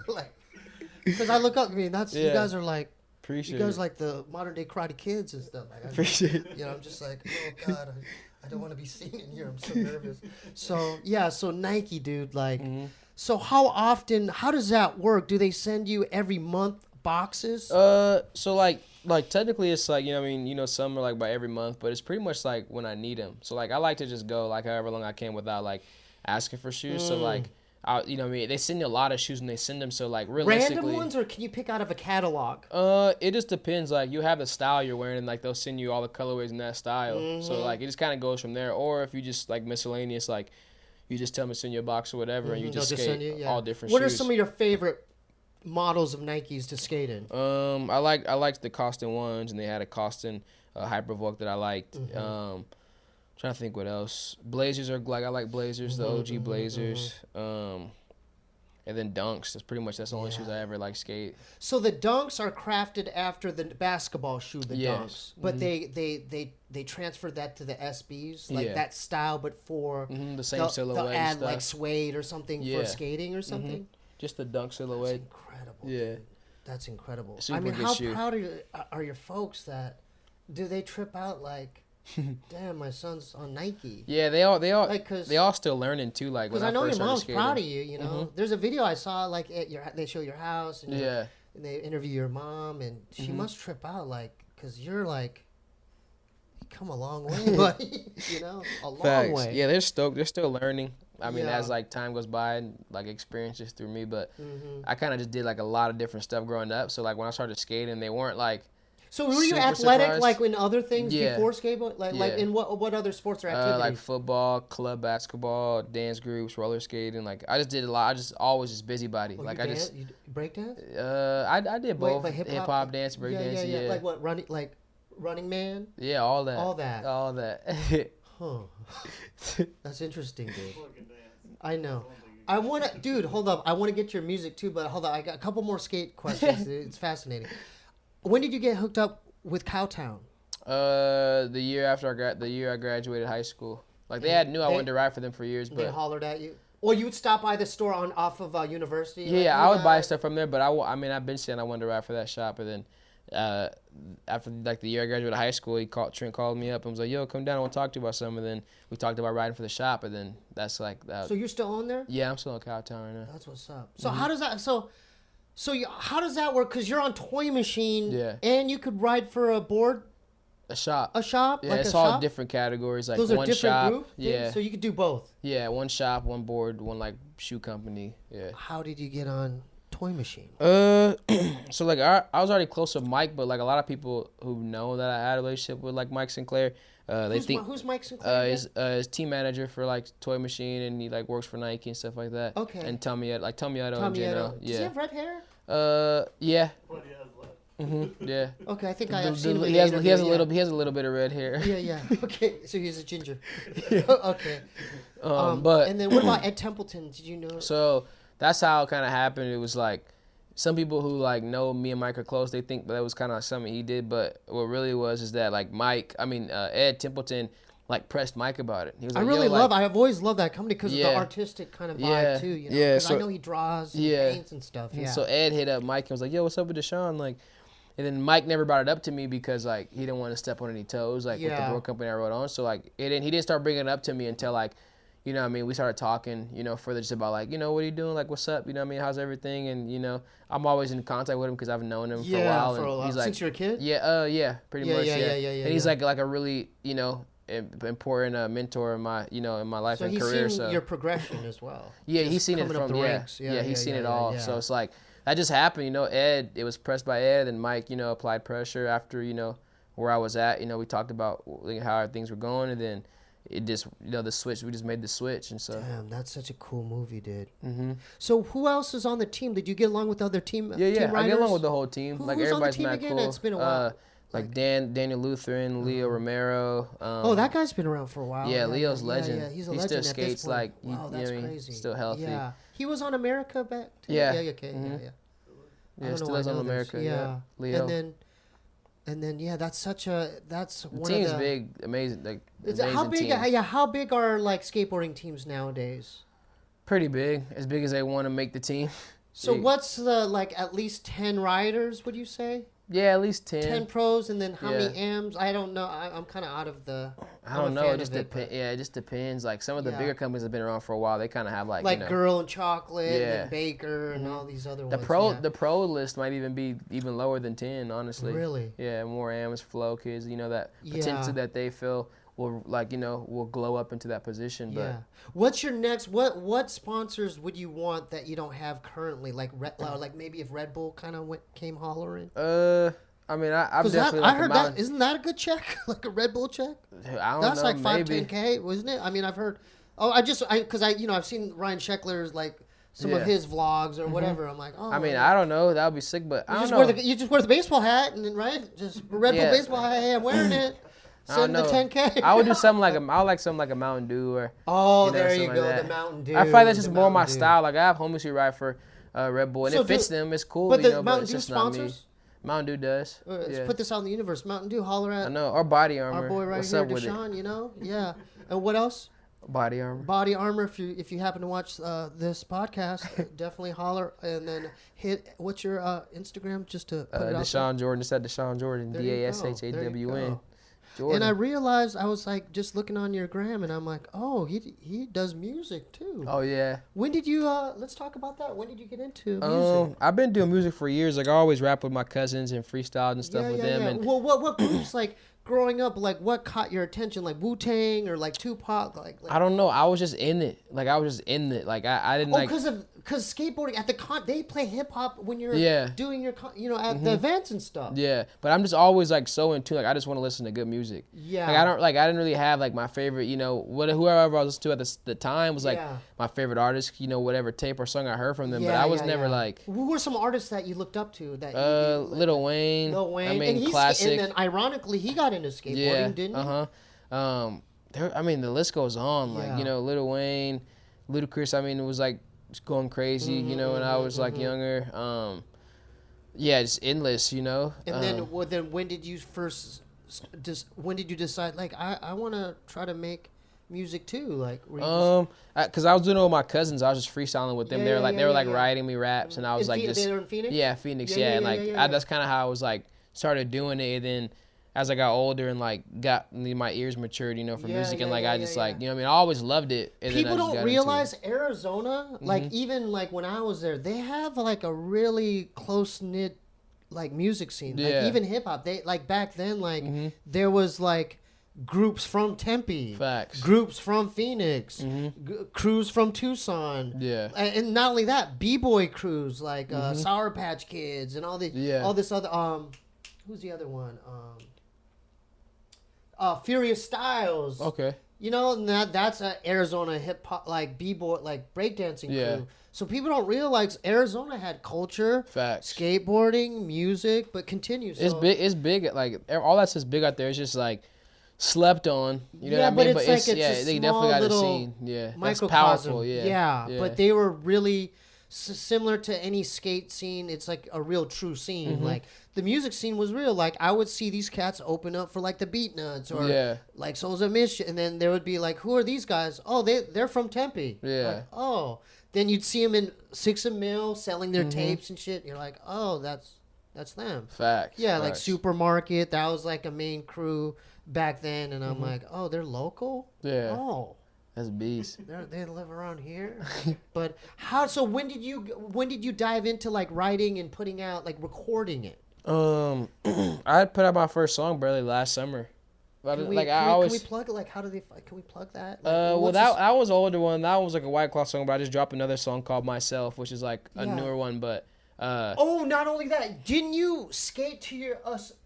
like, because I look up. I mean, you guys are like. Appreciate you guys it. like the modern day Karate Kids and stuff. Like, Appreciate it. You know, I'm just like, oh God, I don't want to be seen in here. I'm so nervous. So yeah, so Nike, dude, like, so how does that work? Do they send you every month boxes? So like technically it's like, you know what I mean, you know, some are like by every month, but it's pretty much like when I need them. So like I like to just go like however long I can without like asking for shoes. So like you know what I mean, they send you a lot of shoes when they send them. So like realistically, random ones, or can you pick out of a catalog? It just depends. Like you have the style you're wearing, and like they'll send you all the colorways in that style. So like it just kind of goes from there. Or if you just like miscellaneous, like you just tell them to send you a box or whatever, and you just skate all different What shoes. are some of your favorite models of Nikes to skate in? I liked the Costin ones, and they had a Costin Hypervolt that I liked. Trying to think what else. Blazers are like, I like Blazers, the OG Blazers. And then Dunks. That's the only shoes I ever like skate. So the Dunks are crafted after the basketball shoe, the Dunks, but they transferred that to the SBs, like that style, but for the same silhouette. They'll add stuff. like suede or something for skating or something. Just the Dunk silhouette. That's incredible. Yeah, dude. That's incredible. Super I mean, good how shoe. proud are your folks that do they trip out like? Damn, my son's on Nike. Yeah, they all like, they all still learning too. Like because I know your mom's proud of you. You know, there's a video I saw like they show your house and and they interview your mom, and she must trip out like because you're like you come a long way, buddy. You know, a long way. Yeah, they're stoked. They're still learning. I mean, as like time goes by and like experiences through me, but I kind of just did like a lot of different stuff growing up. So like when I started skating, they weren't like. So were you athletic surprised. like in other things before skateboarding? Like in what other sports or activities? Like football, club basketball, dance groups, roller skating. Like I just did a lot. I just always just busybody. Like you break dance? I did both. Like hip hop, dance, break dance. Yeah. Like what Running Man? Yeah, all that. All that. Huh. That's interesting, dude. I know. I want to, dude. Hold up. I want to get your music too, but hold on. I got a couple more skate questions. It's fascinating. When did you get hooked up with Cowtown? The year I graduated high school. Like they knew I wanted to ride for them for years, but they hollered at you. Or you would stop by the store off of University. Yeah, I would buy stuff from there, but I mean I've been saying I wanted to ride for that shop, and then after like the year I graduated high school, Trent called me up and was like, "Yo, come down, I want to talk to you about something." And then we talked about riding for the shop, and then that's like that. So you're still on there? Yeah, I'm still on Cowtown right now. That's what's up. So how does that? How does that work? Because you're on Toy Machine, and you could ride for a board. A shop. Yeah, like it's all different categories. Like those are one different shop. groups. Yeah. So you could do both. Yeah, one shop, one board, one like shoe company. Yeah. How did you get on Toy Machine? So like I was already close with Mike, but like a lot of people who know that I had a relationship with like Mike Sinclair, they think who's Mike Sinclair? His team manager for like Toy Machine, and he like works for Nike and stuff like that. Okay. And Tommyotto in general. Does he have red hair? Yeah. What he has left. Yeah. Okay, I think I have seen him. He has a little bit of red hair. Yeah. Okay, so he's a ginger. Okay. But and then what about Ed Templeton? Did you know? So that's how it kind of happened. It was like some people who like know me and Mike are close. They think that was kind of something he did, but what really was is that like Ed Templeton like pressed Mike about it. He was like, I've always loved that company because of the artistic kind of vibe too. You know? Yeah. 'Cause So I know he draws and paints and stuff. Yeah. So Ed hit up Mike and was like, "Yo, what's up with Dashawn?" Like, and then Mike never brought it up to me because like he didn't want to step on any toes like with the board company I wrote on. So like he didn't start bringing it up to me until like, you know what I mean, we started talking, you know, further just about like, you know, what are you doing? Like, what's up? You know what I mean? How's everything? And, you know, I'm always in contact with him because I've known him for a while. For a while. He's like, since you're a kid? Yeah, pretty much. Yeah. And he's yeah. like a really, you know, important mentor in my, you know, in my life and career. So he's seen your progression as well. Yeah, he's seen it from, ranks. He's seen it all. Yeah. So it's like, that just happened, you know, Ed, it was pressed by Ed, and Mike, you know, applied pressure after, you know, where I was at. You know, we talked about like, how things were going, and then it just, you know, we just made the switch, and so. Damn, that's such a cool movie, dude. Mm-hmm. So who else is on the team? Did you get along with the other team riders? I get along with the whole team. Like, who's everybody's on the team mad again? cool. It's been a while. Like Daniel Lutheran, Leo Romero. That guy's been around for a while. Yeah, Leo's legend. Yeah, he's a he legend still skates like, wow, that's crazy. He's still healthy. Yeah, he was on America back. Yeah. Okay. Yeah. Yeah, still lives on America. Yeah. Leo. And then yeah, that's one the team's of the big, amazing. Like how amazing big? team. Yeah, how big are like skateboarding teams nowadays? Pretty big, as big as they want to make the team. So what's the like at least 10 riders? Would you say? Yeah, at least 10. 10 pros, and then how many AMs? I don't know. I'm kind of out of the. I don't know. It just depends. Yeah, it just depends. Like some of the bigger companies have been around for a while. They kind of have like Girl and Chocolate and Baker and all these other ones. The pro list might even be even lower than 10. Honestly. Really? Yeah, more AMs, flow kids. That potential that they feel will will glow up into that position. But what's your next? What sponsors would you want that you don't have currently? Like maybe if Red Bull kind of came hollering. I mean, I'm definitely. I heard that. Isn't that a good check? Like a Red Bull check? I don't know. That's like 5-10K, wasn't it? I mean, I've heard. Oh, because I've seen Ryan Sheckler's like some of his vlogs or whatever. I'm like, oh. I mean, I don't know. That would be sick, but I don't know. You just wear the baseball hat and then just Red Bull baseball hat. Hey, I'm wearing it. Send the 10K. I would do something like a Mountain Dew or. There you go, like the Mountain Dew. I feel like that's just more my style. Like I have homies who ride for Red Bull and it fits them. It's cool. But the it's Mountain Dew just sponsors. Not me. Mountain Dew does. Let's put this out in the universe. Mountain Dew, holler at. I know. Or Body Armor. Our boy right What's here, up with Dashawn. Yeah. And what else? Body Armor. Body Armor. If you happen to watch this podcast, definitely holler and then hit. What's your Instagram? Just to put it out Dashawn Jordan. Just at Dashawn Jordan. DASHAWN. Jordan. And I realized I was like just looking on your gram, and I'm like, oh, he does music too. Oh yeah. When did you? Let's talk about that. When did you get into music? I've been doing music for years. Like I always rap with my cousins and freestyle and stuff with them. And well, what groups like growing up? Like what caught your attention? Like Wu-Tang or like Tupac? Like I don't know. I was just in it. Like I didn't like. Because skateboarding at the they play hip hop when you're doing your at the events and stuff. Yeah, but I'm just always like so in tune. Like I just want to listen to good music. Yeah. I didn't really have like my favorite. Whoever I was listening to at the time was like my favorite artist. Whatever tape or song I heard from them. But I was never like. Who were some artists that you looked up to? That Lil Wayne. Lil Wayne. I mean, and classic. And then ironically, he got into skateboarding, didn't he? I mean, the list goes on. Like Lil Wayne, Ludacris. I mean, it was like. Going crazy, when I was like younger. It's endless, And then when did you when did you decide like I want to try to make music too? Like, because I was doing it with my cousins. I was just freestyling with them. They were writing me raps, and I was like, they were in Phoenix. Yeah, Phoenix. That's kind of how I was like started doing it, and then. As I got older and like got my ears matured, for music and I just I always loved it. And people don't realize Arizona, like even like when I was there, they have like a really close knit like music scene. Like even hip hop. They like back then like there was like groups from Tempe, groups from Phoenix, crews from Tucson. Yeah, and not only that, b-boy crews like Sour Patch Kids and all this other who's the other one? Furious Styles. Okay. And that's an Arizona hip hop like b-boy like breakdancing crew. So people don't realize Arizona had culture, skateboarding, music, but continues. It's big. It's big. Like all that's just big out there. It's just like slept on. You know what I mean? But it's they definitely got a scene. Yeah, that's powerful. Yeah. But they were really similar to any skate scene. It's like a real true scene. Like the music scene was real. Like I would see these cats open up for like the Beatnuts or like Souls of Mischief, and then there would be like, who are these guys? Oh, they're from Tempe. Yeah. Like, oh, then you'd see them in 6 a Mill selling their tapes and shit. You're like, oh, that's them. Facts. Yeah, like Supermarket. That was like a main crew back then, and I'm like, oh, they're local. Yeah. Oh. That's beast. They live around here. But so when did you dive into like writing and putting out like recording it? I put out my first song barely last summer. Can we plug it? Like how do they? Can we plug that? Like, that was an older one. That one was like a White Claw song, but I just dropped another song called Myself, which is like a newer one, but. Not only that, didn't you skate to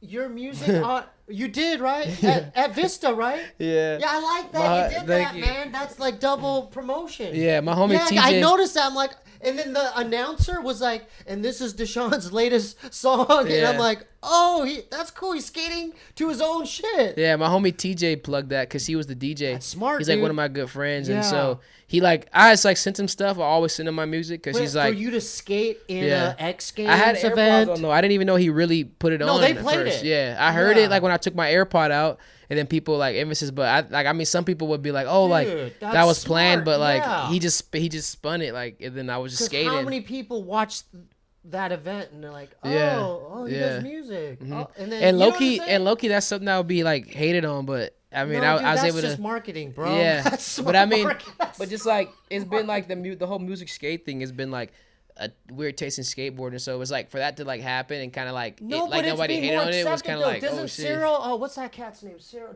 your music on? You did, right? At Vista, right? Yeah. Yeah, I like that. You did that, man. That's like double promotion. Yeah, my homie TJ. I noticed that. I'm like, and then the announcer was like, and this is Dashawn's latest song, and I'm like, oh, that's cool. He's skating to his own shit. Yeah, my homie TJ plugged that because he was the DJ. That's smart, He's dude. like one of my good friends, and Yeah. so he like I just like sent him stuff. I always send him my music because he's like for you to skate in Yeah. a X Games I had event. AirPods on though. I didn't even know he really put it No, on. they at played first. it. Yeah, I heard Yeah. it like when I took my AirPod out, and then people like emphasis. But I mean, some people would be like, "Oh, like Dude, that that's was planned," smart. but like Yeah. he just spun it like, and then I was just 'Cause skating. how many people watched that event and they're like, oh, Yeah. he Yeah. does music. Mhm. Oh, and then And you know Loki, what I'm saying? that's something that would be like hated on, but I mean, No, I dude, was that's able just to. marketing, bro. Yeah, That's but I mean, marketing. but just like it's been like the whole music skate thing has been like a weird taste in skateboarding. So it was like for that to like happen and kind of like No, like but nobody it's being hated more on it was accepted, kind of though. like Doesn't oh shit. Cyril, what's that cat's name? Cyril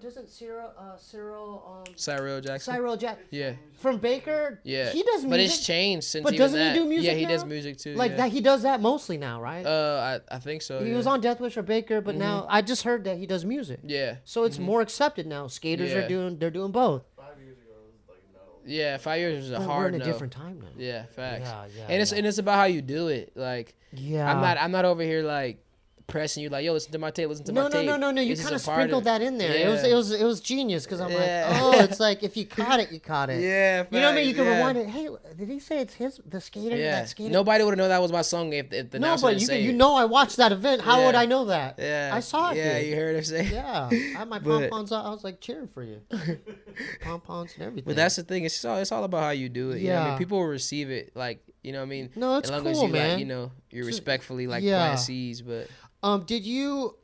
Jackson. Cyril Jack Yeah, from Baker. yeah. He does music. But it's changed since But even doesn't he that. do music Yeah, he does now? music too. Like yeah. that, he does that mostly now, right? I think so. he yeah. was on Death Wish or Baker, but now I just heard that he does music. Yeah. So it's more accepted now. Skaters Yeah. they're doing both. 5 years ago, it was like, no. Yeah, 5 years was a We're hard in a no. different time now. Yeah, facts. Yeah, and it's about how you do it. Like Yeah. I'm not over here like pressing you like, yo, listen to my tape, listen to my No, tape. no. You It's just kind of a part sprinkled that in there. Yeah. It was genius because I'm Yeah. like, oh, it's like if you caught it, you caught it. Yeah, You know what I mean? facts, You can yeah. rewind it. Hey, did he say it's the skater? Yeah. That skater? Nobody would have known that was my song if the No, announcer but didn't say you it. know I watched that event. How would Yeah. I know that? Yeah. I saw it. Yeah, dude. you heard her say. Yeah, I had my pom But- poms out. I was like cheering for you, pom poms and everything. But that's the thing. It's all about how you do it. You know what I Yeah. mean? People will receive it like, you know what I mean? No, it's as long as cool, you man. like, you know, you're respectfully like yeah. plant seeds, but do you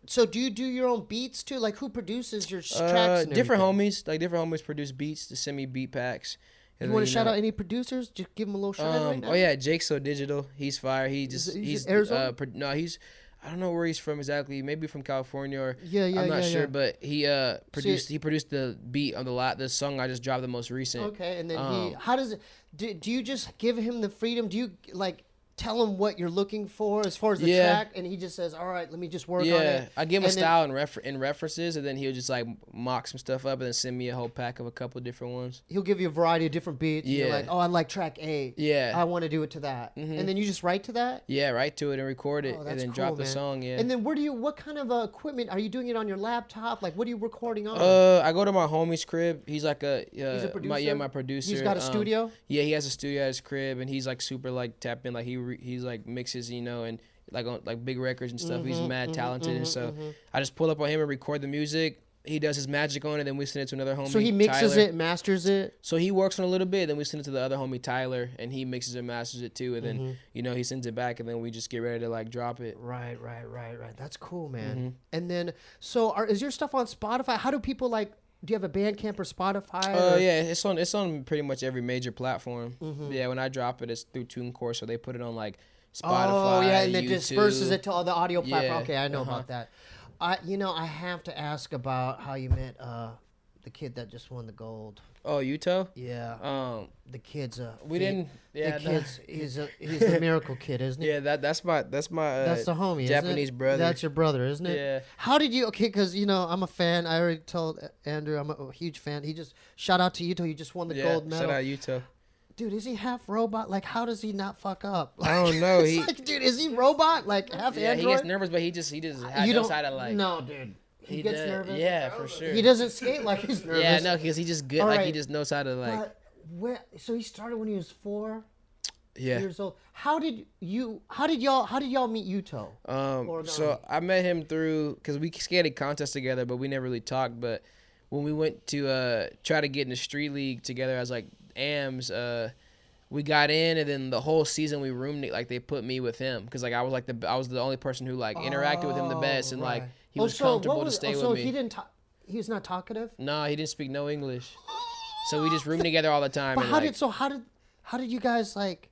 do your own beats too? Like who produces your tracks? And different everything? homies, like different homies produce beats to send me beat packs. You And want then, to shout know, out any producers? Just give them a little shout out right now. Oh yeah, Jake's So Digital. He's fire. He's Arizona? no, he's I don't know where he's from exactly. Maybe from California or Yeah, I'm not sure, yeah. but he produced the beat on the song I just dropped, the most recent. Okay, and then how does it? Do you just give him the freedom? Do you like tell him what you're looking for as far as the Yeah. track, and he just says, "All right, let me just work on Yeah, it." I give him a And then- style and references, and then he'll just like mock some stuff up, and then send me a whole pack of a couple of different ones. He'll give you a variety of different beats. And you're Yeah. like, "Oh, I like track A. Yeah. I want to do it to that," and then you just write to that. Yeah, write to it and record it, Oh, and that's then cool, drop the man. song. Yeah. And then what kind of equipment are you doing it on your laptop? Like, what are you recording on? I go to my homie's crib. He's like a producer? my producer. He's got a studio? Yeah, he has a studio at his crib, and he's like super like tapped in. Like he's like mixes, you know, and like on like big records and stuff. He's mad talented, and so I just pull up on him and record the music. He does his magic on it, then we send it to another homie. So he mixes Tyler. it, masters it. So he works on a little bit, then we send it to the other homie Tyler, and he mixes and masters it too, and then you know he sends it back, and then we just get ready to like drop it. Right. That's cool, man. And then, so is your stuff on Spotify? How do people like? Do you have a Bandcamp or Spotify? Oh or- yeah, it's on pretty much every major platform. Yeah, when I drop it, it's through TuneCore, so they put it on like Spotify. Oh yeah, and it YouTube. disperses it to all the audio platforms. Yeah, Okay, I know about that. I have to ask about how you met the kid that just won the gold. Oh, Yuto. Yeah, the kid's We didn't. Yeah, the kid's he's the miracle kid, isn't he? yeah. That's my That's the homie, Japanese isn't it? brother. That's your brother, isn't it? Yeah. How did you? Okay, because I'm a fan. I already told Andrew I'm a huge fan. He just shout out to Yuto. He just won the gold medal. Shout out Yuto. Dude, is he half robot? Like, how does he not fuck up? I don't know. It's He like, dude, is he robot? Like half yeah, he Android? gets nervous, but he just You knows don't. how to like. No, dude. He gets does. nervous. Yeah, for sure. He doesn't skate like he's nervous. Yeah, no, because he just good. All Like he right. just knows how to like. But so he started when he was 4 Yeah. years old. How did y'all meet Yuto? Or So no? I met him through because we skated contests together, but we never really talked. But when we went to try to get in the street league together as like AMs, we got in, and then the whole season we roomed like they put me with him because like I was the only person who like interacted with him the best, and like he was comfortable to stay with me. He didn't. He was not talkative. No, he didn't speak no English, so we just roomed together all the time. But and, how did you guys like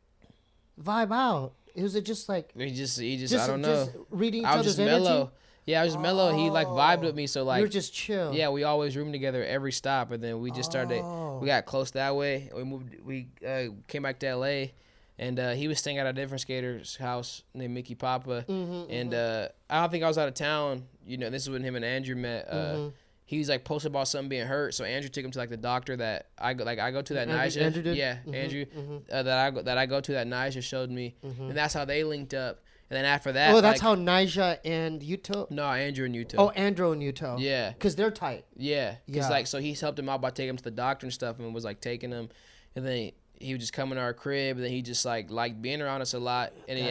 vibe out? Was it just like he just I don't know. just reading each I was other's just mellow. energy? Yeah, I was just mellow. He like vibed with me, so like You're just chill. yeah, we always roomed together every stop, and then we just started. We got close that way. We came back to LA, and he was staying at a different skater's house named Mickey Papa, and I don't think I was out of town. You know, this is when him and Andrew met. He was like posted about something being hurt, so Andrew took him to like the doctor that I go to that Nija. Andrew did? Yeah, Andrew that I go to that Nija showed me, and that's how they linked up. And then after that, Oh, that's how Nyjah and Yuto. No, Andrew and Yuto. Oh, Andrew and Yuto. Yeah, because they're tight. Yeah, because Yeah. like so he's helped him out by taking him to the doctor and stuff, and was like taking him, and then he would just come in our crib, and then he just like liked being around us a lot, and then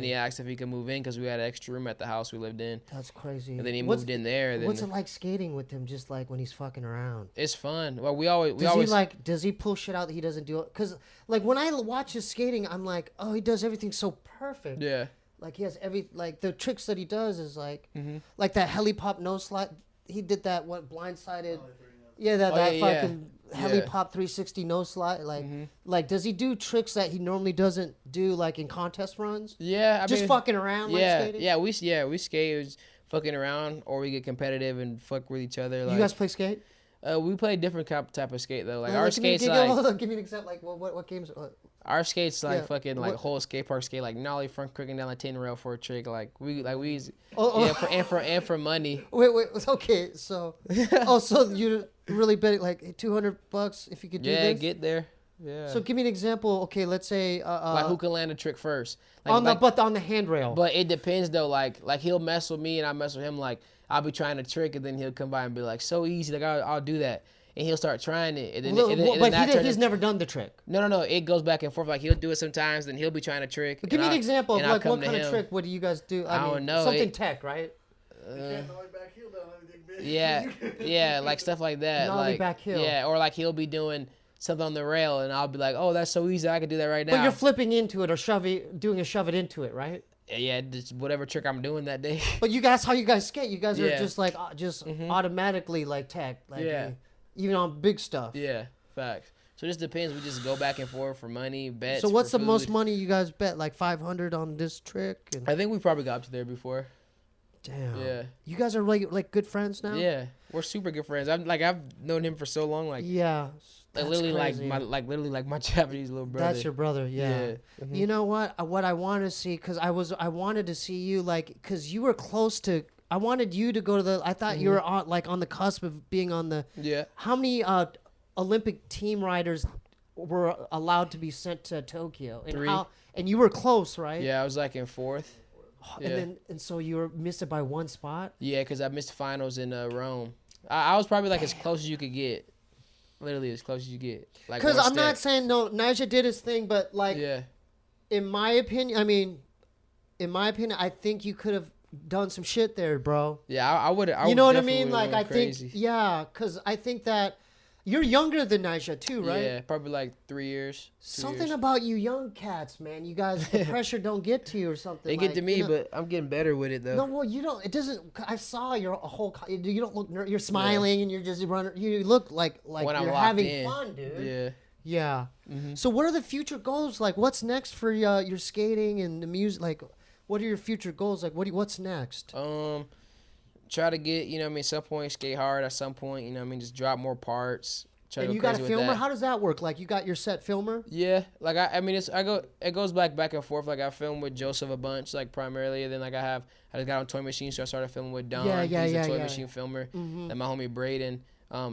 he asked if he could move in because we had an extra room at the house we lived in. That's crazy. And then he moved in there. And then what's it like skating with him? Just like when he's fucking around. It's fun. Well, Does he pull shit out that he doesn't do? Because like when I watch his skating, I'm like, oh, he does everything so perfect. Yeah. Like he has the tricks that he does is like, like that heli pop nose slide. He did that blindsided. Yeah, that fucking heli pop 360 nose slide. Like does he do tricks that he normally doesn't do like in contest runs? Yeah, I mean, fucking around. Yeah, like skating? we skate. It was fucking around, or we get competitive and fuck with each other. Like, you guys play skate? We play different type of skate though. Like Well, our give me- skates, give me an example. Like what games? our skates like Yeah. fucking like What- whole skate park skate, like nollie front crooking down the 10 rail for a trick. Like we Oh, yeah for money. Wait. Okay, so so you really bet like $200 if you could do Yeah, this? get there. Yeah. So give me an example. Okay, let's say like who can land a trick first? Like, on the handrail. But it depends though. Like he'll mess with me and I mess with him. Like I'll be trying to trick and then he'll come by and be like, so easy. Like I'll do that. And he'll start trying it. And then, but he's never done the trick. No. It goes back and forth. Like he'll do it sometimes, then he'll be trying to trick. But give me an example of like what kind of him. trick. What do you guys do? I don't know. Something tech, right? Yeah, like stuff like that. Nollie like back heel. Yeah, or like he'll be doing something on the rail, and I'll be like, oh, that's so easy. I could do that right now. But you're flipping into it or shove it into it, right? Yeah, just whatever trick I'm doing that day. But that's how you guys skate. You guys are Yeah. just like automatically like tech. Like, even on big stuff. Yeah, facts. So it just depends. We just go back and forth for money, bets. So what's for the most food. money you guys bet? Like 500 on this trick? And I think we probably got up to there before. damn. Yeah. You guys are like good friends now? Yeah, we're super good friends. I've known him for so long. Like Yeah. That's literally crazy. like my Japanese little brother. That's your brother, yeah. You know what? What I want to see, because I wanted to see you, like, because you were close to. I wanted you to go to the. I thought you were on the cusp of being on the. Yeah. How many Olympic team riders were allowed to be sent to Tokyo? And 3. And you were close, right? Yeah, I was like in 4th. And so you were missed it by one spot. Yeah, because I missed finals in Rome. I was probably like as close as you could get. Literally as close as you get. Like Because one I'm not step. saying no. Nyjah did his thing, but like, Yeah. in my opinion, I think you could have done some shit there, bro. Yeah, I would. You know what I mean? Like, I think, because I think that you're younger than Nyjah too, right? Yeah, probably like 3 years. 2 Something years. about you young cats, man. You guys, the pressure don't get to you or something. They get to me, you know, but I'm getting better with it though. no, well, you don't. It doesn't. I saw your whole. You don't look. You're smiling and you're just running. You look like when you're I'm locked having in. fun, dude. Yeah. Yeah. So what are the future goals? Like, what's next for your skating and the music? Like, what are your future goals? Like, what's next? Try to get, you know what I mean, some point skate hard at some point, you know what I mean, just drop more parts. Try And to you go got a crazy with filmer? that. How does that work? Like, you got your set filmer? Yeah, like it goes back and forth. Like I film with Joseph a bunch, like primarily, and then like I just got on Toy Machine, so I started filming with Don. He's a Toy Machine filmer. And my homie Braden.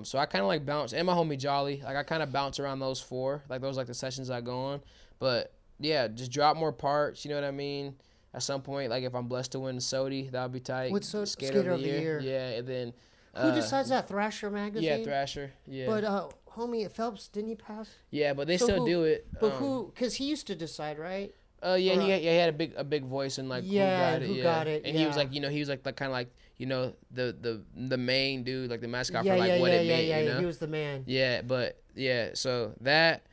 So I kind of like bounce, and my homie Jolly. Like I kind of bounce around those 4. Like those like the sessions I go on. But yeah, just drop more parts. You know what I mean? At some point, like if I'm blessed to win Sodi, that'll be tight. What's Skater of the year? Yeah, and then. Who decides that? Thrasher magazine? Yeah, Thrasher. Yeah. But homie Phelps, didn't he pass? Yeah, but they So still who- do it. But who? Because he used to decide, right? Yeah, he had a big voice in like Yeah, who got it. And he was like, you know, he was like kind of like, you know, the main dude, like the mascot for like what it meant. You know? He was the man. Yeah, but yeah, so that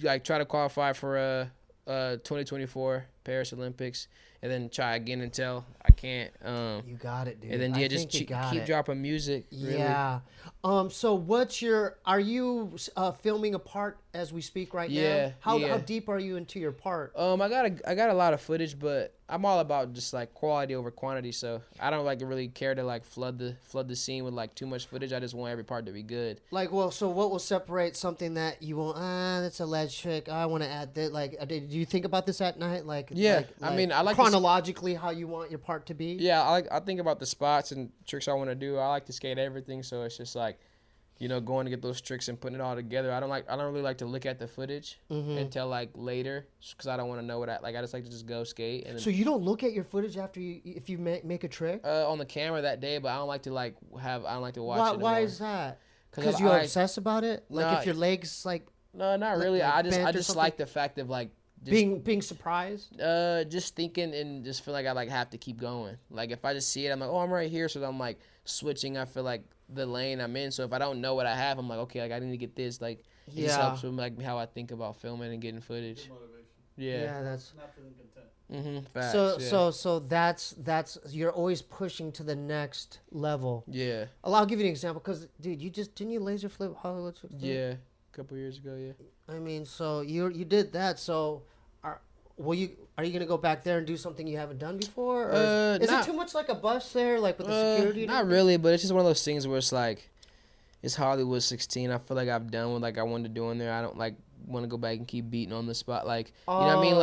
like try to qualify for 2024 Paris Olympics, and then try again until I can't. You got it, dude. And then I just think you got keep it. dropping music. Really. Yeah. So are you filming a part as we speak right Yeah, now? How yeah. deep are you into your part? I got a lot of footage, but I'm all about just like quality over quantity. So I don't like really care to like flood the scene with like too much footage. I just want every part to be good. Like, well, so what will separate something that you won't? That's a ledge trick. I want to add that. Like, do you think about this at night? Like, Yeah, I mean, I like to chronologically how you want your part to be. Yeah, I think about the spots and tricks I want to do. I like to skate everything, so it's just like you know, going to get those tricks and putting it all together. I don't really like to look at the footage until like later, because I don't want to know what I just like to just go skate. And so you don't look at your footage after if you make a trick on the camera that day, but I don't like to watch it. Why is that? Because you're obsessed about it? Like if your legs like... No, not really. I just like the fact of like... being surprised? Just thinking and just feel like I like have to keep going. Like if I just see it, I'm like, oh, I'm right here. So I'm like switching. I feel like the lane I'm in. So if I don't know what I have, I'm like, okay, like I need to get this. Like it just helps with like how I think about filming and getting footage. Yeah, that's not feeling content. Facts, so that's you're always pushing to the next level. Yeah. I'll give you an example because dude, didn't you laser flip Hollywood 16? Yeah, a couple years ago. Yeah. I mean, so you did that. So are you gonna go back there and do something you haven't done before? Or is it too much like a bus there, like with the security? Not really, but it's just one of those things where it's like, it's Hollywood 16. I feel like I've done what like I wanted to do in there. I don't like want to go back and keep beating on the spot, like you know what I mean,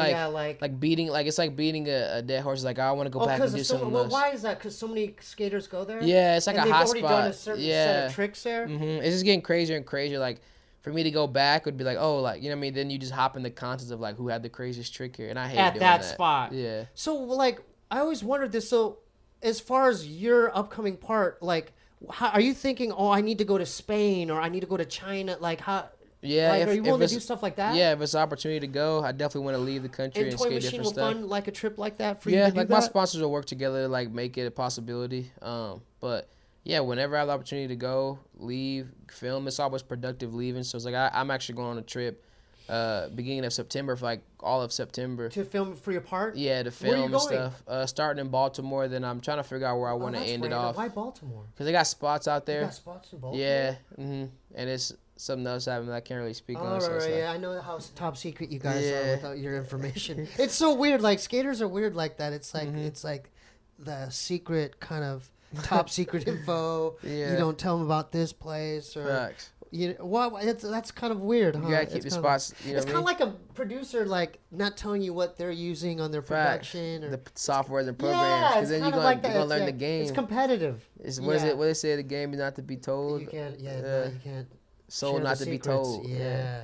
like beating, like it's like beating a dead horse. Like I want to go back and do something else. Why is that? Because so many skaters go there. Yeah, it's like a hot spot. They've already done a certain set of tricks there. It's just getting crazier and crazier. Like for me to go back would be like, oh, like you know what I mean. Then you just hop in the contest of like who had the craziest trick here, and I hate doing that spot. Yeah. So like I always wondered this. So as far as your upcoming part, like how, are you thinking? Oh, I need to go to Spain or I need to go to China. Like how? Yeah, like, are you willing to do stuff like that? Yeah, if it's an opportunity to go, I definitely want to leave the country and skate different stuff. Toy Machine will fund like a trip like that for you. Yeah, to do like that? my sponsors will work together to like make it a possibility. But yeah, whenever I have the opportunity to go, leave, film, it's always productive leaving. So it's like I'm actually going on a trip beginning of September for like all of September. To film for your part? Yeah, to film and stuff. Starting in Baltimore, then I'm trying to figure out where I want to end it off. Why Baltimore? Because they got spots out there. They got spots in Baltimore? Yeah, and it's something else happened that I can't really speak on. So right, yeah, I know how top secret you guys are without your information. It's so weird. Like skaters are weird like that. It's like it's like the secret kind of top secret info. Yeah. You don't tell them about this place or. Facts. You know, well, that's kind of weird, huh? You gotta keep the spots. You know it's kind of like a producer, like not telling you what they're using on their production or the software and programs. Because then you're gonna learn the game. It's competitive. What is it? What they say? The game is not to be told. You can't. Yeah, you can't. Sold not to be told. Yeah.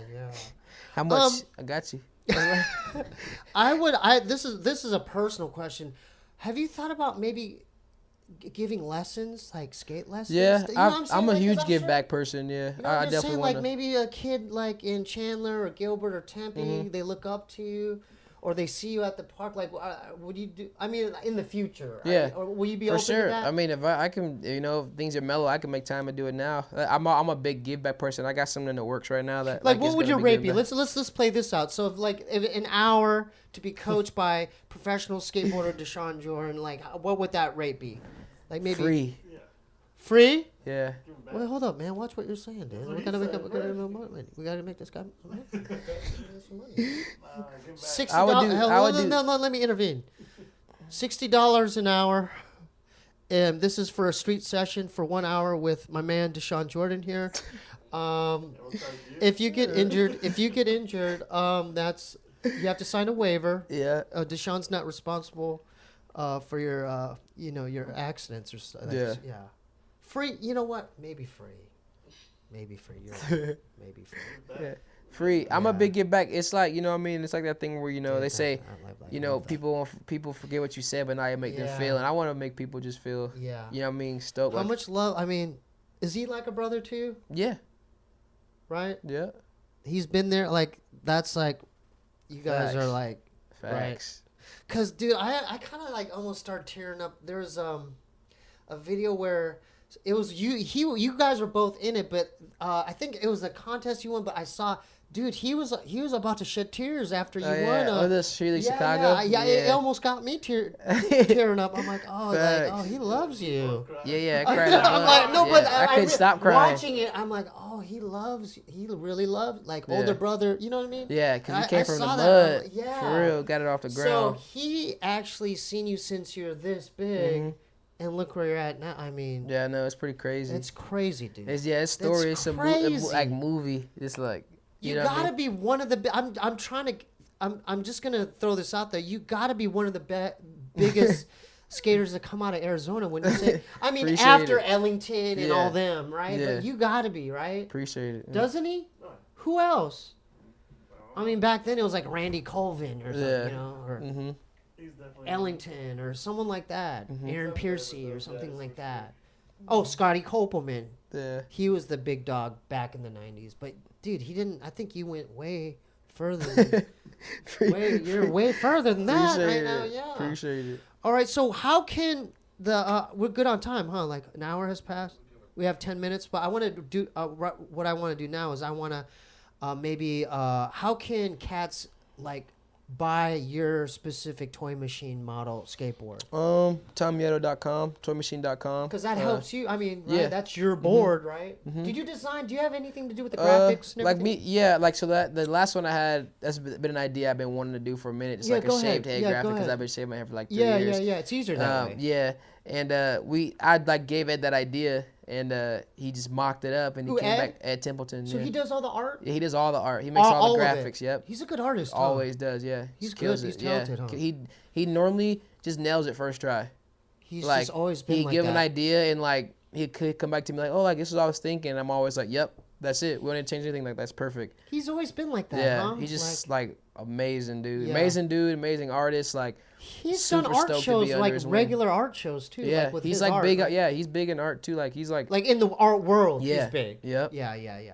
How much? I got you. This is a personal question. Have you thought about maybe giving lessons, like skate lessons? Yeah, you know I'm a huge give sure, back person. Yeah, you know, I definitely want like maybe a kid like in Chandler or Gilbert or Tempe, they look up to you. Or they see you at the park, like, would you do? I mean, in the future, yeah. Or will you be for open sure? to that? I mean, if I can, you know, if things are mellow, I can make time to do it now. I'm a big give back person. I got something in the works right now that like what would your rate be? Let's play this out. So if an hour to be coached by professional skateboarder Dashawn Jordan, like what would that rate be? Like maybe free. Yeah. Free? Yeah. Well, hold up, man. Watch what you're saying, dude. We gotta make this guy. $60. No, let me intervene. $60 an hour. And this is for a street session for 1 hour with my man Dashawn Jordan here. If you get injured, that's you have to sign a waiver. Yeah. Dashawn's not responsible for your your accidents or stuff. Yeah. Free, you know what? Maybe free. Maybe free. Yeah. Free. I'm a big give back. It's like, you know what I mean? It's like that thing where, you know, they say, you know, people forget what you said, but now you make them feel. And I want to make people just feel, you know what I mean, stoked. How much love? I mean, is he like a brother to you? Yeah. Right? Yeah. He's been there. Like, that's like, you guys are like, facts. Right? Because, dude, I kind of like almost start tearing up. There's a video where it was you guys were both in it, but I think it was a contest you won. But I saw, dude, he was about to shed tears after you won. Oh, this Chicago. Yeah, it almost got me tearing up. I'm like, he loves you. Yeah, I cried. I'm like, no, but I couldn't stop crying. Watching it, I'm like, oh, he really loves, like older brother. You know what I mean? Yeah, because he came from the mud. Like, for real, got it off the ground. So he actually seen you since you're this big. And look where you're at now. I mean, yeah, no, it's pretty crazy. It's crazy, dude. It's story. It's like movie. It's like you gotta be one of the. I'm just gonna throw this out there. You gotta be one of the biggest skaters that come out of Arizona when you say, I mean, Appreciate after it. Ellington and Yeah. all them, right? Yeah. But you gotta be, right? Appreciate it. Doesn't he? Who else? I mean, back then it was like Randy Colvin or something, Yeah. you know, or Mm-hmm. He's definitely Ellington or someone like that. Mm-hmm. Aaron Piercy or something like that. Oh, Scotty Kopelman. Yeah. He was the big dog back in the 90s. But, dude, he didn't, I think you went way further than, you're way further than that right now, yeah. Appreciate it. All right, so how can we're good on time, huh? Like an hour has passed. We have 10 minutes, but I want to do what I want to do now is I want to maybe how can cats like buy your specific toy machine model skateboard? TomYeto.com, toymachine.com. Because that helps you. I mean, right, Yeah. that's your board, right? Did you design? Do you have anything to do with the graphics? And Like everything? me, yeah. Like so that the last one I had, that's been an idea I've been wanting to do for a minute. It's Yeah, like a go ahead. shaved head Yeah, go graphic because ahead. I've been shaving my hair for like 3 Yeah, years. yeah. It's easier that way. Yeah, and I like gave Ed that idea, and he just mocked it up, and he Who, came Ed? back. Ed Templeton. So yeah. he does all the art. Yeah, he does all the art. He makes all the of it. graphics. Yep. He's a good artist. Huh? Always does. Yeah. He's Kills good. He's it, talented, yeah. huh? He normally just nails it first try. He's Like just always been he like give that. an idea and like he could come back to me like, oh, like this is what I was thinking. And I'm always like, yep, that's it. We don't need to change anything. Like that's perfect. He's always been like that, Yeah, huh? he's just like amazing dude, Yeah. amazing dude, amazing artist. Like He's super done art stoked to shows, be under like his wing. regular art shows too. yeah, like with he's his like art. big. Yeah, he's big in art too. Like he's like Like in the art world, Yeah. he's big. Yep. Yeah.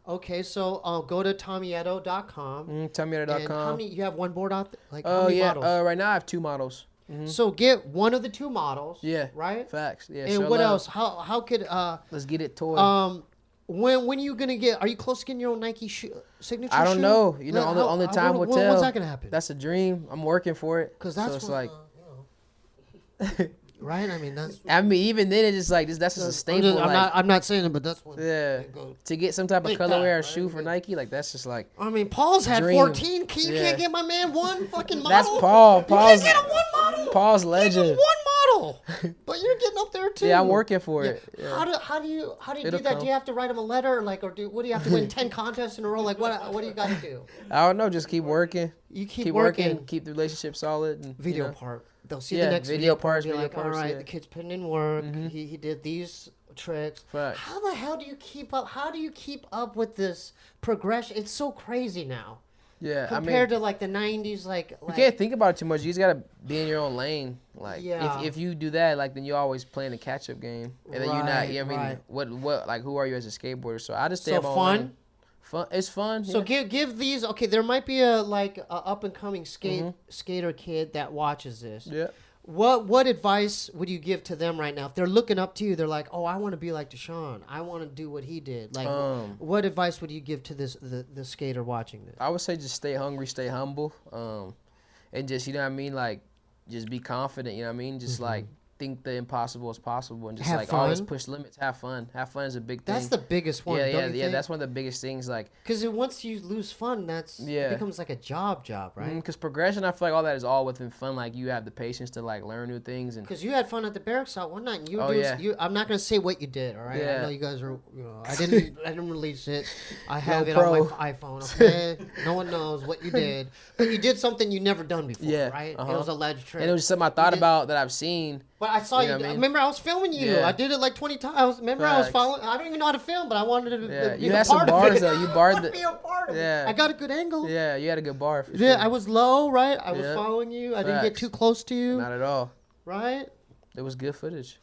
Okay, so go to TommyEdo.com. And how TommyYeto.com. many? You have one board out there? Like how Oh many yeah, models? right now I have 2 models. So get one of the 2 models. Yeah, Right. facts. Yeah, And show what love. else? How could Let's get it toy. when you gonna get? Are you close to getting your own Nike signature? I don't shoe? know. You know, Like, only time will tell. When's that gonna happen? That's a dream. I'm working for it. Because that's so it's what, like, right. I mean that's. I mean, even then, it's just like that's just a staple. I'm not saying it, but that's what. Yeah. they go. To get some type of Like colorway that, or right? shoe for Nike, like that's just like I mean, Paul's had Dream. 14. You Yeah. can't get my man one fucking model. that's Paul. You Paul's can't get him one model. Paul's You can't get legend. one model. But you're getting up there too. Yeah, I'm working for Yeah. it. Yeah. How do you do It'll that? come. Do you have to write him a letter, like, or what do you have to win 10 contests in a row? Like, what do you got to do? I don't know. Just keep working. You keep Keep working. Keep the relationship solid. And, Video you know. part. They'll see Yeah, the next video video part. parts, Be video like, all parts, right, yeah. the kid's putting in work. He did these tricks. Facts. How the hell do you keep up? How do you keep up with this progression? It's so crazy now Yeah, compared I mean, to like the 90s. Like you can't think about it too much. You just gotta be in your own lane. Like, Yeah. if you do that, like, then you always playing a catch up game, and then you're not. Right, Yeah, I mean, right. what like who are you as a skateboarder? So I just stay So in my own fun? lane. Fun. It's fun. So yeah. give these. Okay, there might be a up and coming skater kid that watches this. Yeah. What advice would you give to them right now if they're looking up to you? They're like, oh, I want to be like Dashawn. I want to do what he did. Like, what advice would you give to the skater watching this? I would say just stay hungry, stay humble, and just, you know what I mean, like, just be confident. You know what I mean, just like think the impossible is possible, and just Have like always fun. push limits. Have fun. Have fun is a big thing. That's the biggest one. yeah, don't you yeah. think? That's one of the biggest things. Like, Because once you lose fun, it Yeah. becomes like a job, right? because progression, I feel like all that is all within fun. Like, you have the patience to like learn new things, and Because you had fun at the barracks out one night. And you were Oh, doing, yeah. I'm not gonna say what you did. All right. I Yeah. know you guys are. I didn't release it. I have it pro. on my iPhone. Okay. No one knows what you did, but you did something you never done before. Yeah, Right. It uh-huh. was a alleged trick. and it was something I thought did- about that I've seen. But I saw You you. know what I mean? Remember, I was filming you. Yeah. I did it like 20 times. Remember, I was Facts. following. I don't even know how to film, but I wanted to Yeah, be you a had some part of bars it. though. You I barred wanted the. to be a part of Yeah. it. I got a good angle. Yeah, you had a good bar. For Yeah, sure. I was low, right? I was Yeah. following you. I didn't get Facts. too close to you, Not at all. right? It was good footage.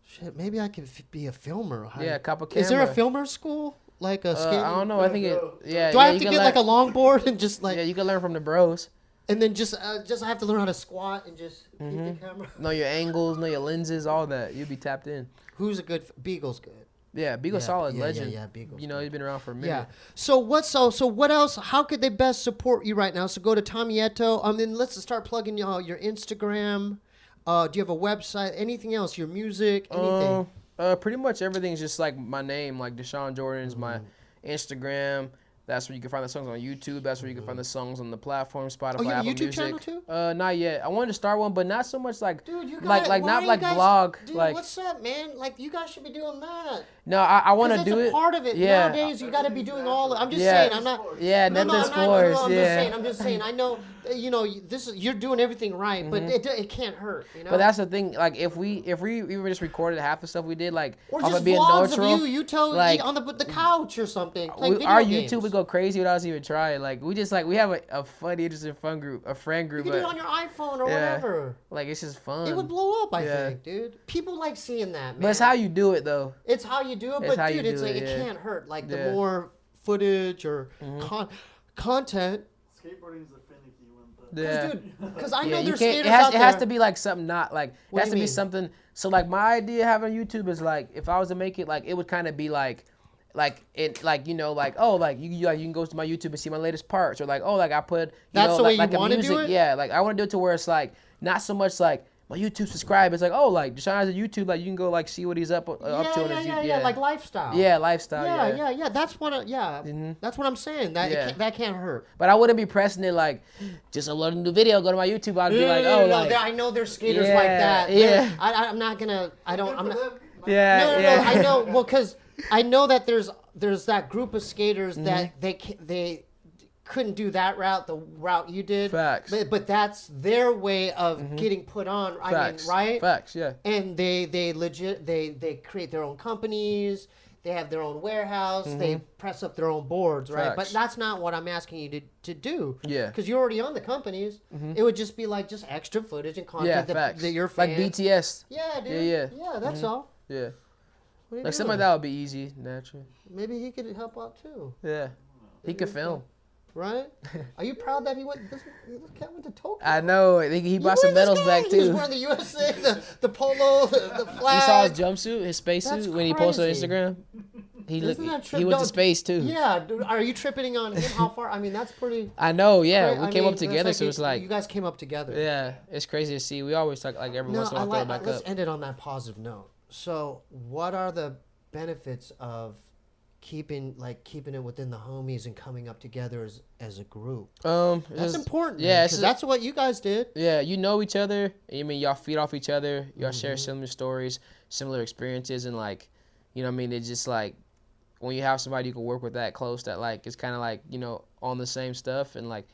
Shit, maybe I could be a filmer. Yeah, cop a camera. Is there a filmer school? Like a skate? I don't know. I think it. Yeah. Do I yeah, have you to can get learn- like a longboard and just like, Yeah, you can learn from the bros. and then just I have to learn how to squat and just keep the camera? Know your angles, know your lenses, all that. You'll be tapped in. Who's a good? Beagle's good. Yeah, Beagle's Yeah, solid, yeah, legend. yeah, Beagle's You know, he's been around for a minute. Yeah. So what else? How could they best support you right now? So go to Tommy Yuto. Then let's start plugging your Instagram. Do you have a website? Anything else? Your music? Anything? Pretty much everything's just like my name, like Dashawn Jordan is my Instagram. That's where you can find the songs on YouTube. That's where you can find the songs on the platform, Spotify, you have a Apple YouTube Music. channel too? Not yet. I wanted to start one, but not so much like, Dude, you like, guys, like why not are like you guys, vlog. Dude, Like, what's up, man? Like, you guys should be doing that. no, I want to do it's it. a part of it. Yeah. Nowadays, you got to be doing all. I'm just Yeah. saying. I'm not. Yeah, No, nothing I'm sports. not, Yeah. I'm just saying. I know. You're doing everything right, but it can't hurt. You know. But that's the thing. Like, if we even just recorded half the stuff we did, like, or off just of being vlogs neutral, of Yuto, like, on the couch or something. Playing video our games. YouTube would go crazy without us even trying. Like, we have a funny, interesting, friend group. You can do it on your iPhone or whatever. Like, it's just fun. It would blow up, I think, dude. People like seeing that, man. But it's how you do it, though. It's how you do it, It's but how you dude, it's do like it, it yeah. can't hurt. Like the more footage or content. Skateboarding is a finicky one, but Yeah. Because I know you there's can't. skaters It has out it has there. to be like something not like. It What has do to you be mean? something. So like my idea of having YouTube is like if I was to make it like it would kind of be like it like you know like oh like you can go to my YouTube and see my latest parts or like oh like I put That's the way you like a wanna do music it? yeah like I want to do it to where it's like not so much like my YouTube subscribe. It's like oh like Dashawn has a YouTube like you can go like see what he's up to on his Yeah, like lifestyle. yeah lifestyle Yeah. That's what. That's what I'm saying. That that can't hurt. But I wouldn't be pressing it like just upload a new video go to my YouTube. I'd be like oh like I know there's skaters Yeah, like that. yeah. I'm not gonna. I don't. I'm not. yeah No. I know. Well, because I know that there's that group of skaters that they couldn't do that route, the route you did. Facts. But that's their way of getting put on. Facts. I mean, right? Facts. Yeah. And they create their own companies. They have their own warehouse. They press up their own boards, right? Facts. But that's not what I'm asking you to do. Yeah. Because you're already on the companies. It would just be like just extra footage and content facts. that your like fans. BTS. Yeah, dude. Yeah. That's all. Yeah. What are you Like something doing? like that would be easy, natural. Maybe he could help out too, Yeah. He could film. right? Are you proud that he went? This cat went to Tokyo. I know. I think he brought some Look at this medals guy. back He was too. wearing the USA, the polo, the flag. You saw his jumpsuit, his That's spacesuit when he posted on crazy. Instagram. He looked. Isn't that He went to space too. Yeah, dude, are you tripping on him? How far? I mean, that's pretty. I know. Yeah, I we came mean, up together, so it's you like, guys came up together. yeah, it's crazy to see. We always talk like every No, once in a while throw it back let's up. end it on that positive note. So, what are the benefits of keeping it within the homies and coming up together as a group? That's it's- important. Yeah, because that's what you guys did. Yeah, you know each other. I mean, y'all feed off each other. Y'all Mm-hmm. share similar stories, similar experiences, and like, you know what I mean? It's just like when you have somebody you can work with that close that like it's kind of like, you know, on the same stuff and like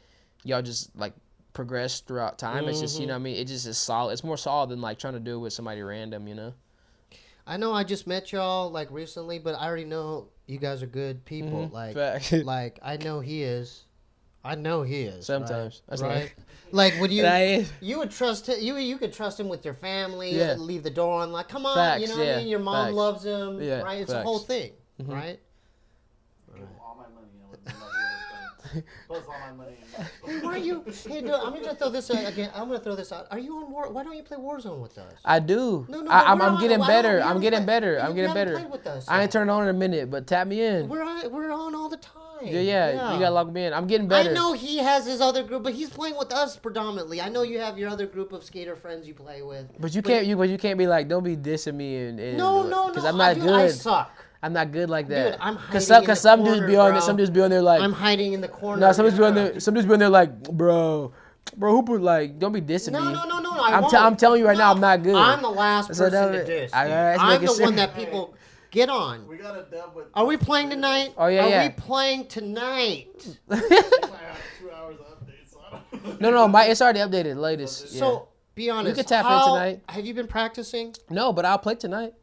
y'all just like progress throughout time. It's just, you know what I mean? It just is solid. It's more solid than like trying to do it with somebody random, you know? I know I just met y'all like recently, but I already know you guys are good people. Like, Fact. like I know he is. Sometimes. That's right? Like would you? That is. You would trust him. You could trust him with your family. Yeah. Leave the door on. Like, come on. Facts, You know what I yeah, mean? Your mom facts. loves him. Yeah, Right. It's a facts. whole thing. Right. Give all my money. I wouldn't know where it's going. Plus all my money. Hey, why are you? Hey, dude, I'm gonna throw this out again. I'm gonna throw this out. Are you on War? Why don't you play Warzone with us? I do. No, but I'm we're on- getting I don't- better. we I'm haven't getting played- better. you I'm getting haven't better. played with us I ain't yet. turned on in a minute, but tap me in. We're on all the time. Yeah. You gotta log me in. I'm getting better. I know he has his other group, but he's playing with us predominantly. I know you have your other group of skater friends you play with. But you can't be like, don't be dissing me and No, because no. I'm not Dude, good. I suck. I'm not good like that. Dude, I'm Cause hiding in the some dudes corner, be on bro. there. Some dudes be on there like. I'm hiding in the corner. No, some dudes be on there. Some dudes be on there like, bro, who put like? Don't be dissing me. No. I'm telling you right now, I'm not good. I'm the last So person that- to diss. I- dude. let's I'm make the it one serious. that people get on. We got a dub with. Are we playing tonight? Oh, yeah, Are yeah. we playing tonight? I have 2 hours of updates. So I don't No, it's already updated. Latest. Yeah. So be honest. can tap in how- tonight. Have you been practicing? No, but I'll play tonight.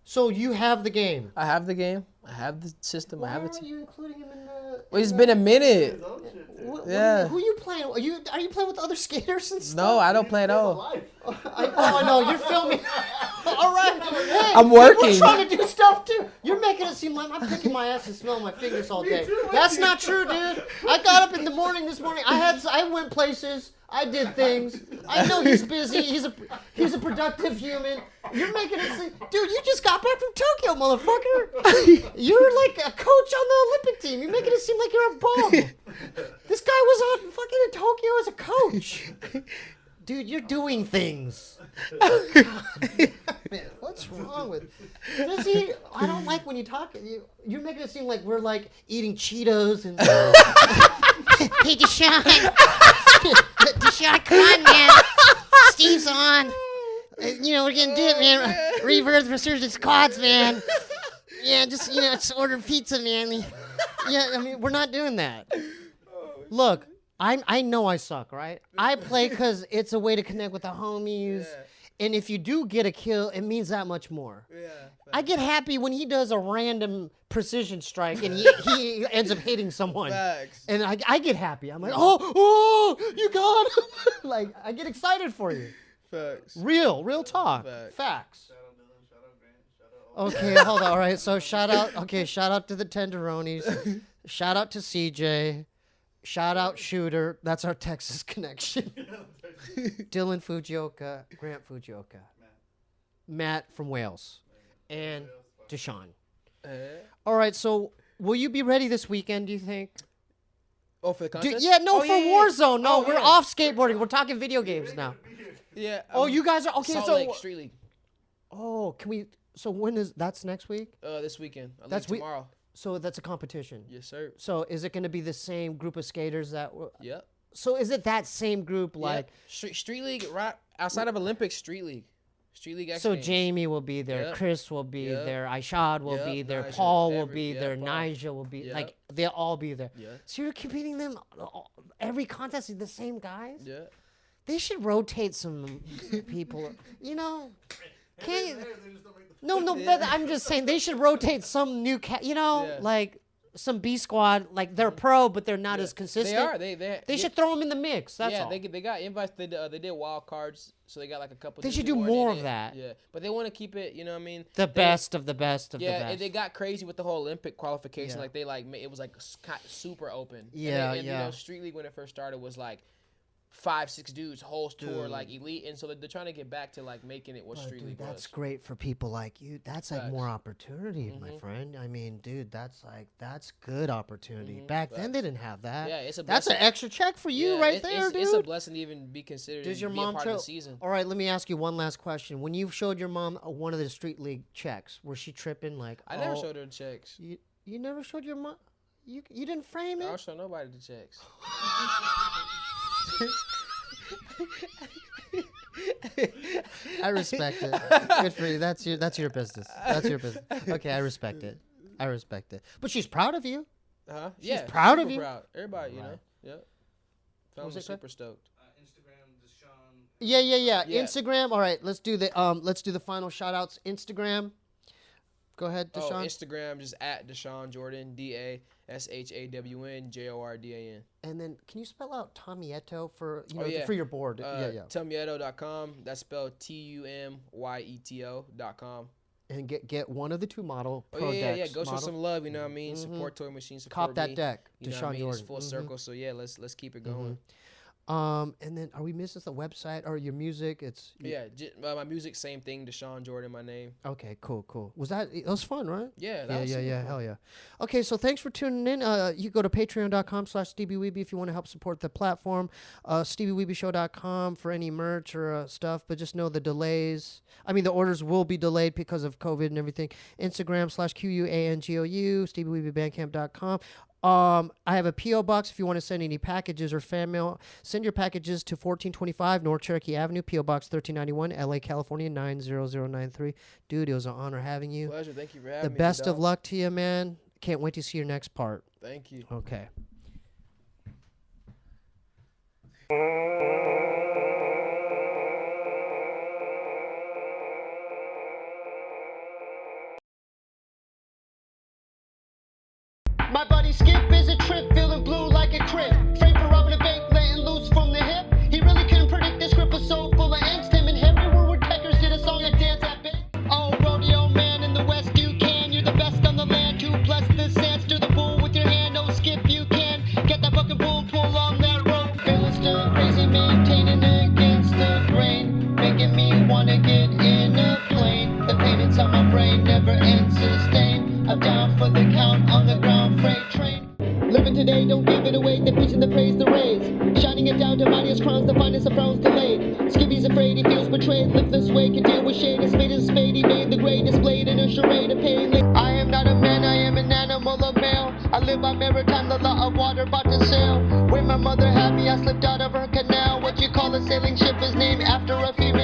So you have the game. I have the game. I have the system. I Why have aren't it. you including him in the? Well, it's been a minute. his own shit too. Yeah. Who are you playing? Are you playing with other skaters and stuff? No, I don't play at all. Life. I know you're filming. All right. Hey, I'm We're working. trying to do stuff too. You're making it seem like I'm picking my ass and smelling my fingers all day. That's not true, dude. I got up in the morning this morning. I went places. I did things. I know he's busy. He's a productive human. You're making it seem, dude. You just got back from Tokyo, motherfucker. You're like a coach on the Olympic team. You're making it seem like you're a bum. This guy was on fucking in Tokyo as a coach. Dude, you're doing things. Man, what's wrong with? Does he? I don't like when you talk. You're making it seem like we're like eating Cheetos and. Hey, Dashawn. Dashawn, come on, man. Steve's on. You know, we're gonna do it, man. Reverse resurgence quads, man. Yeah, just order pizza, man. Yeah, I mean, we're not doing that. Look, I know I suck, right? I play because it's a way to connect with the homies. Yeah. And if you do get a kill, it means that much more. Yeah. I get happy when he does a random precision strike and he ends up hitting someone. Facts. And I get happy. I'm like, oh, you got him. Like, I get excited for you. Facts. Real talk. Facts. Shout out Dylan, shout out Grant, shout out okay, hold on. All right, so shout out to the Tenderonis. Shout out to CJ. Shout out Shooter. That's our Texas connection. Dylan Fujioka, Grant Fujioka. Matt from Wales. And Dashawn. All right, so will you be ready this weekend, do you think? Oh, for the contest? For Warzone. No, we're off skateboarding. We're talking video games now. Yeah. You guys are okay. Salt So Lake Street League. Oh, can we? So when is that's next week? This weekend. That's tomorrow. So that's a competition. Yes, sir. So is it going to be the same group of skaters that? Yep. So is it that same group like Street League right outside of Olympics? Street League. Street League X So Games. Jamie will be there, Yep. Chris will be Yep. there, Ishad will Yep. be there, Nigel, Paul will be there, Paul. Nigel will be Yep. like they'll all be there. Yeah. So you're competing them every contest is the same guys? Yeah. They should rotate some people. You know, can't. No, but I'm just saying they should rotate some new like some B squad, like they're pro, but they're not as consistent. They are. They should throw them in the mix. That's all. They got invites. They did wild cards, so they got like a couple. They should do more of that. Yeah, but they want to keep it. You know what I mean? The best of the best of the best. Yeah, they got crazy with the whole Olympic qualification. Yeah. Like it was like super open. Yeah, and, you know, Street League when it first started was like 5-6 dudes, whole tour, like elite, and so they're trying to get back to like making it what Street League was. That's great for people like you. That's like more opportunity, my friend. I mean, dude, that's good opportunity. Back then they didn't have that. Yeah, that's an extra check for you right there, dude. It's a blessing to even be considered. Does your be mom a part of the season? All right, let me ask you one last question. When you showed your mom one of the Street League checks, was she tripping? Like, I never showed her the checks. You never showed your mom. You didn't frame it. I don't show nobody the checks. I respect it. Good for you. That's your business. That's your business. Okay, I respect it. But she's proud of you. She's proud of you. Proud. Everybody, you know. Yep. I'm super stoked. Instagram, Dashawn. Yeah. Instagram. All right, let's do the final shout outs. Instagram. Go ahead, Dashawn. Instagram, just at Dashawn Jordan, DASHAWN And then, can you spell out Tomieto for for your board? Tomieto.com. That's spelled TUMYETO.com. And get one of the two model Go decks show some love. You know what I mean? Support Toy Machine. Support Cop that me. deck. You know Dashawn what I mean? Jordan. It's full circle. So yeah, let's keep it going. And then are we missing the website or your music? It's my music, same thing. Dashawn Jordan, my name. Okay, cool. It was fun, right? Yeah, hell yeah. Okay, so thanks for tuning in. You go to patreon.com/Steebee Weebee if you want to help support the platform. SteebeeWeebieShow.com for any merch or stuff, but just know the orders will be delayed because of COVID and everything. Instagram /QUANGOU, SteebieWeebieBandcamp.com. I have a P.O. box if you want to send any packages or fan mail. Send your packages to 1425 North Cherokee Avenue, P.O. Box 1391, LA, California 90093. Dude, it was an honor having you. Pleasure. Thank you for having me. The best of luck to you, man. Can't wait to see your next part. Thank you. Okay. My buddy Skip is a trip, feeling blue like a crib. Framed for robbing a bank, letting loose from the hip. He really couldn't predict this grip was so full of angst. Him and Henry Woodward Peckers did a song and dance at big. Oh, rodeo man in the West, you can. You're the best on the land. To bless the sand, stir the bull with your hand. Oh, Skip, you can. Get that fucking bull, pull on that rope. Feeling still crazy, maintaining against the grain. Making me wanna get in a plane. The pain inside my brain never ends sustain. I'm down for the count on the ground freight train. Living today, don't give it away. They're preaching the praise, the raise. Shining it down to mightiest crowns, the finest of frowns delayed. Skibby's afraid he feels betrayed, live this way, can deal with shade. A spade is a spade, he made the grade, displayed in a charade of pain. I am not a man, I am an animal, a male. I live by maritime, the law of water, about to sail. When my mother had me, I slipped out of her canal. What you call a sailing ship is named after a female.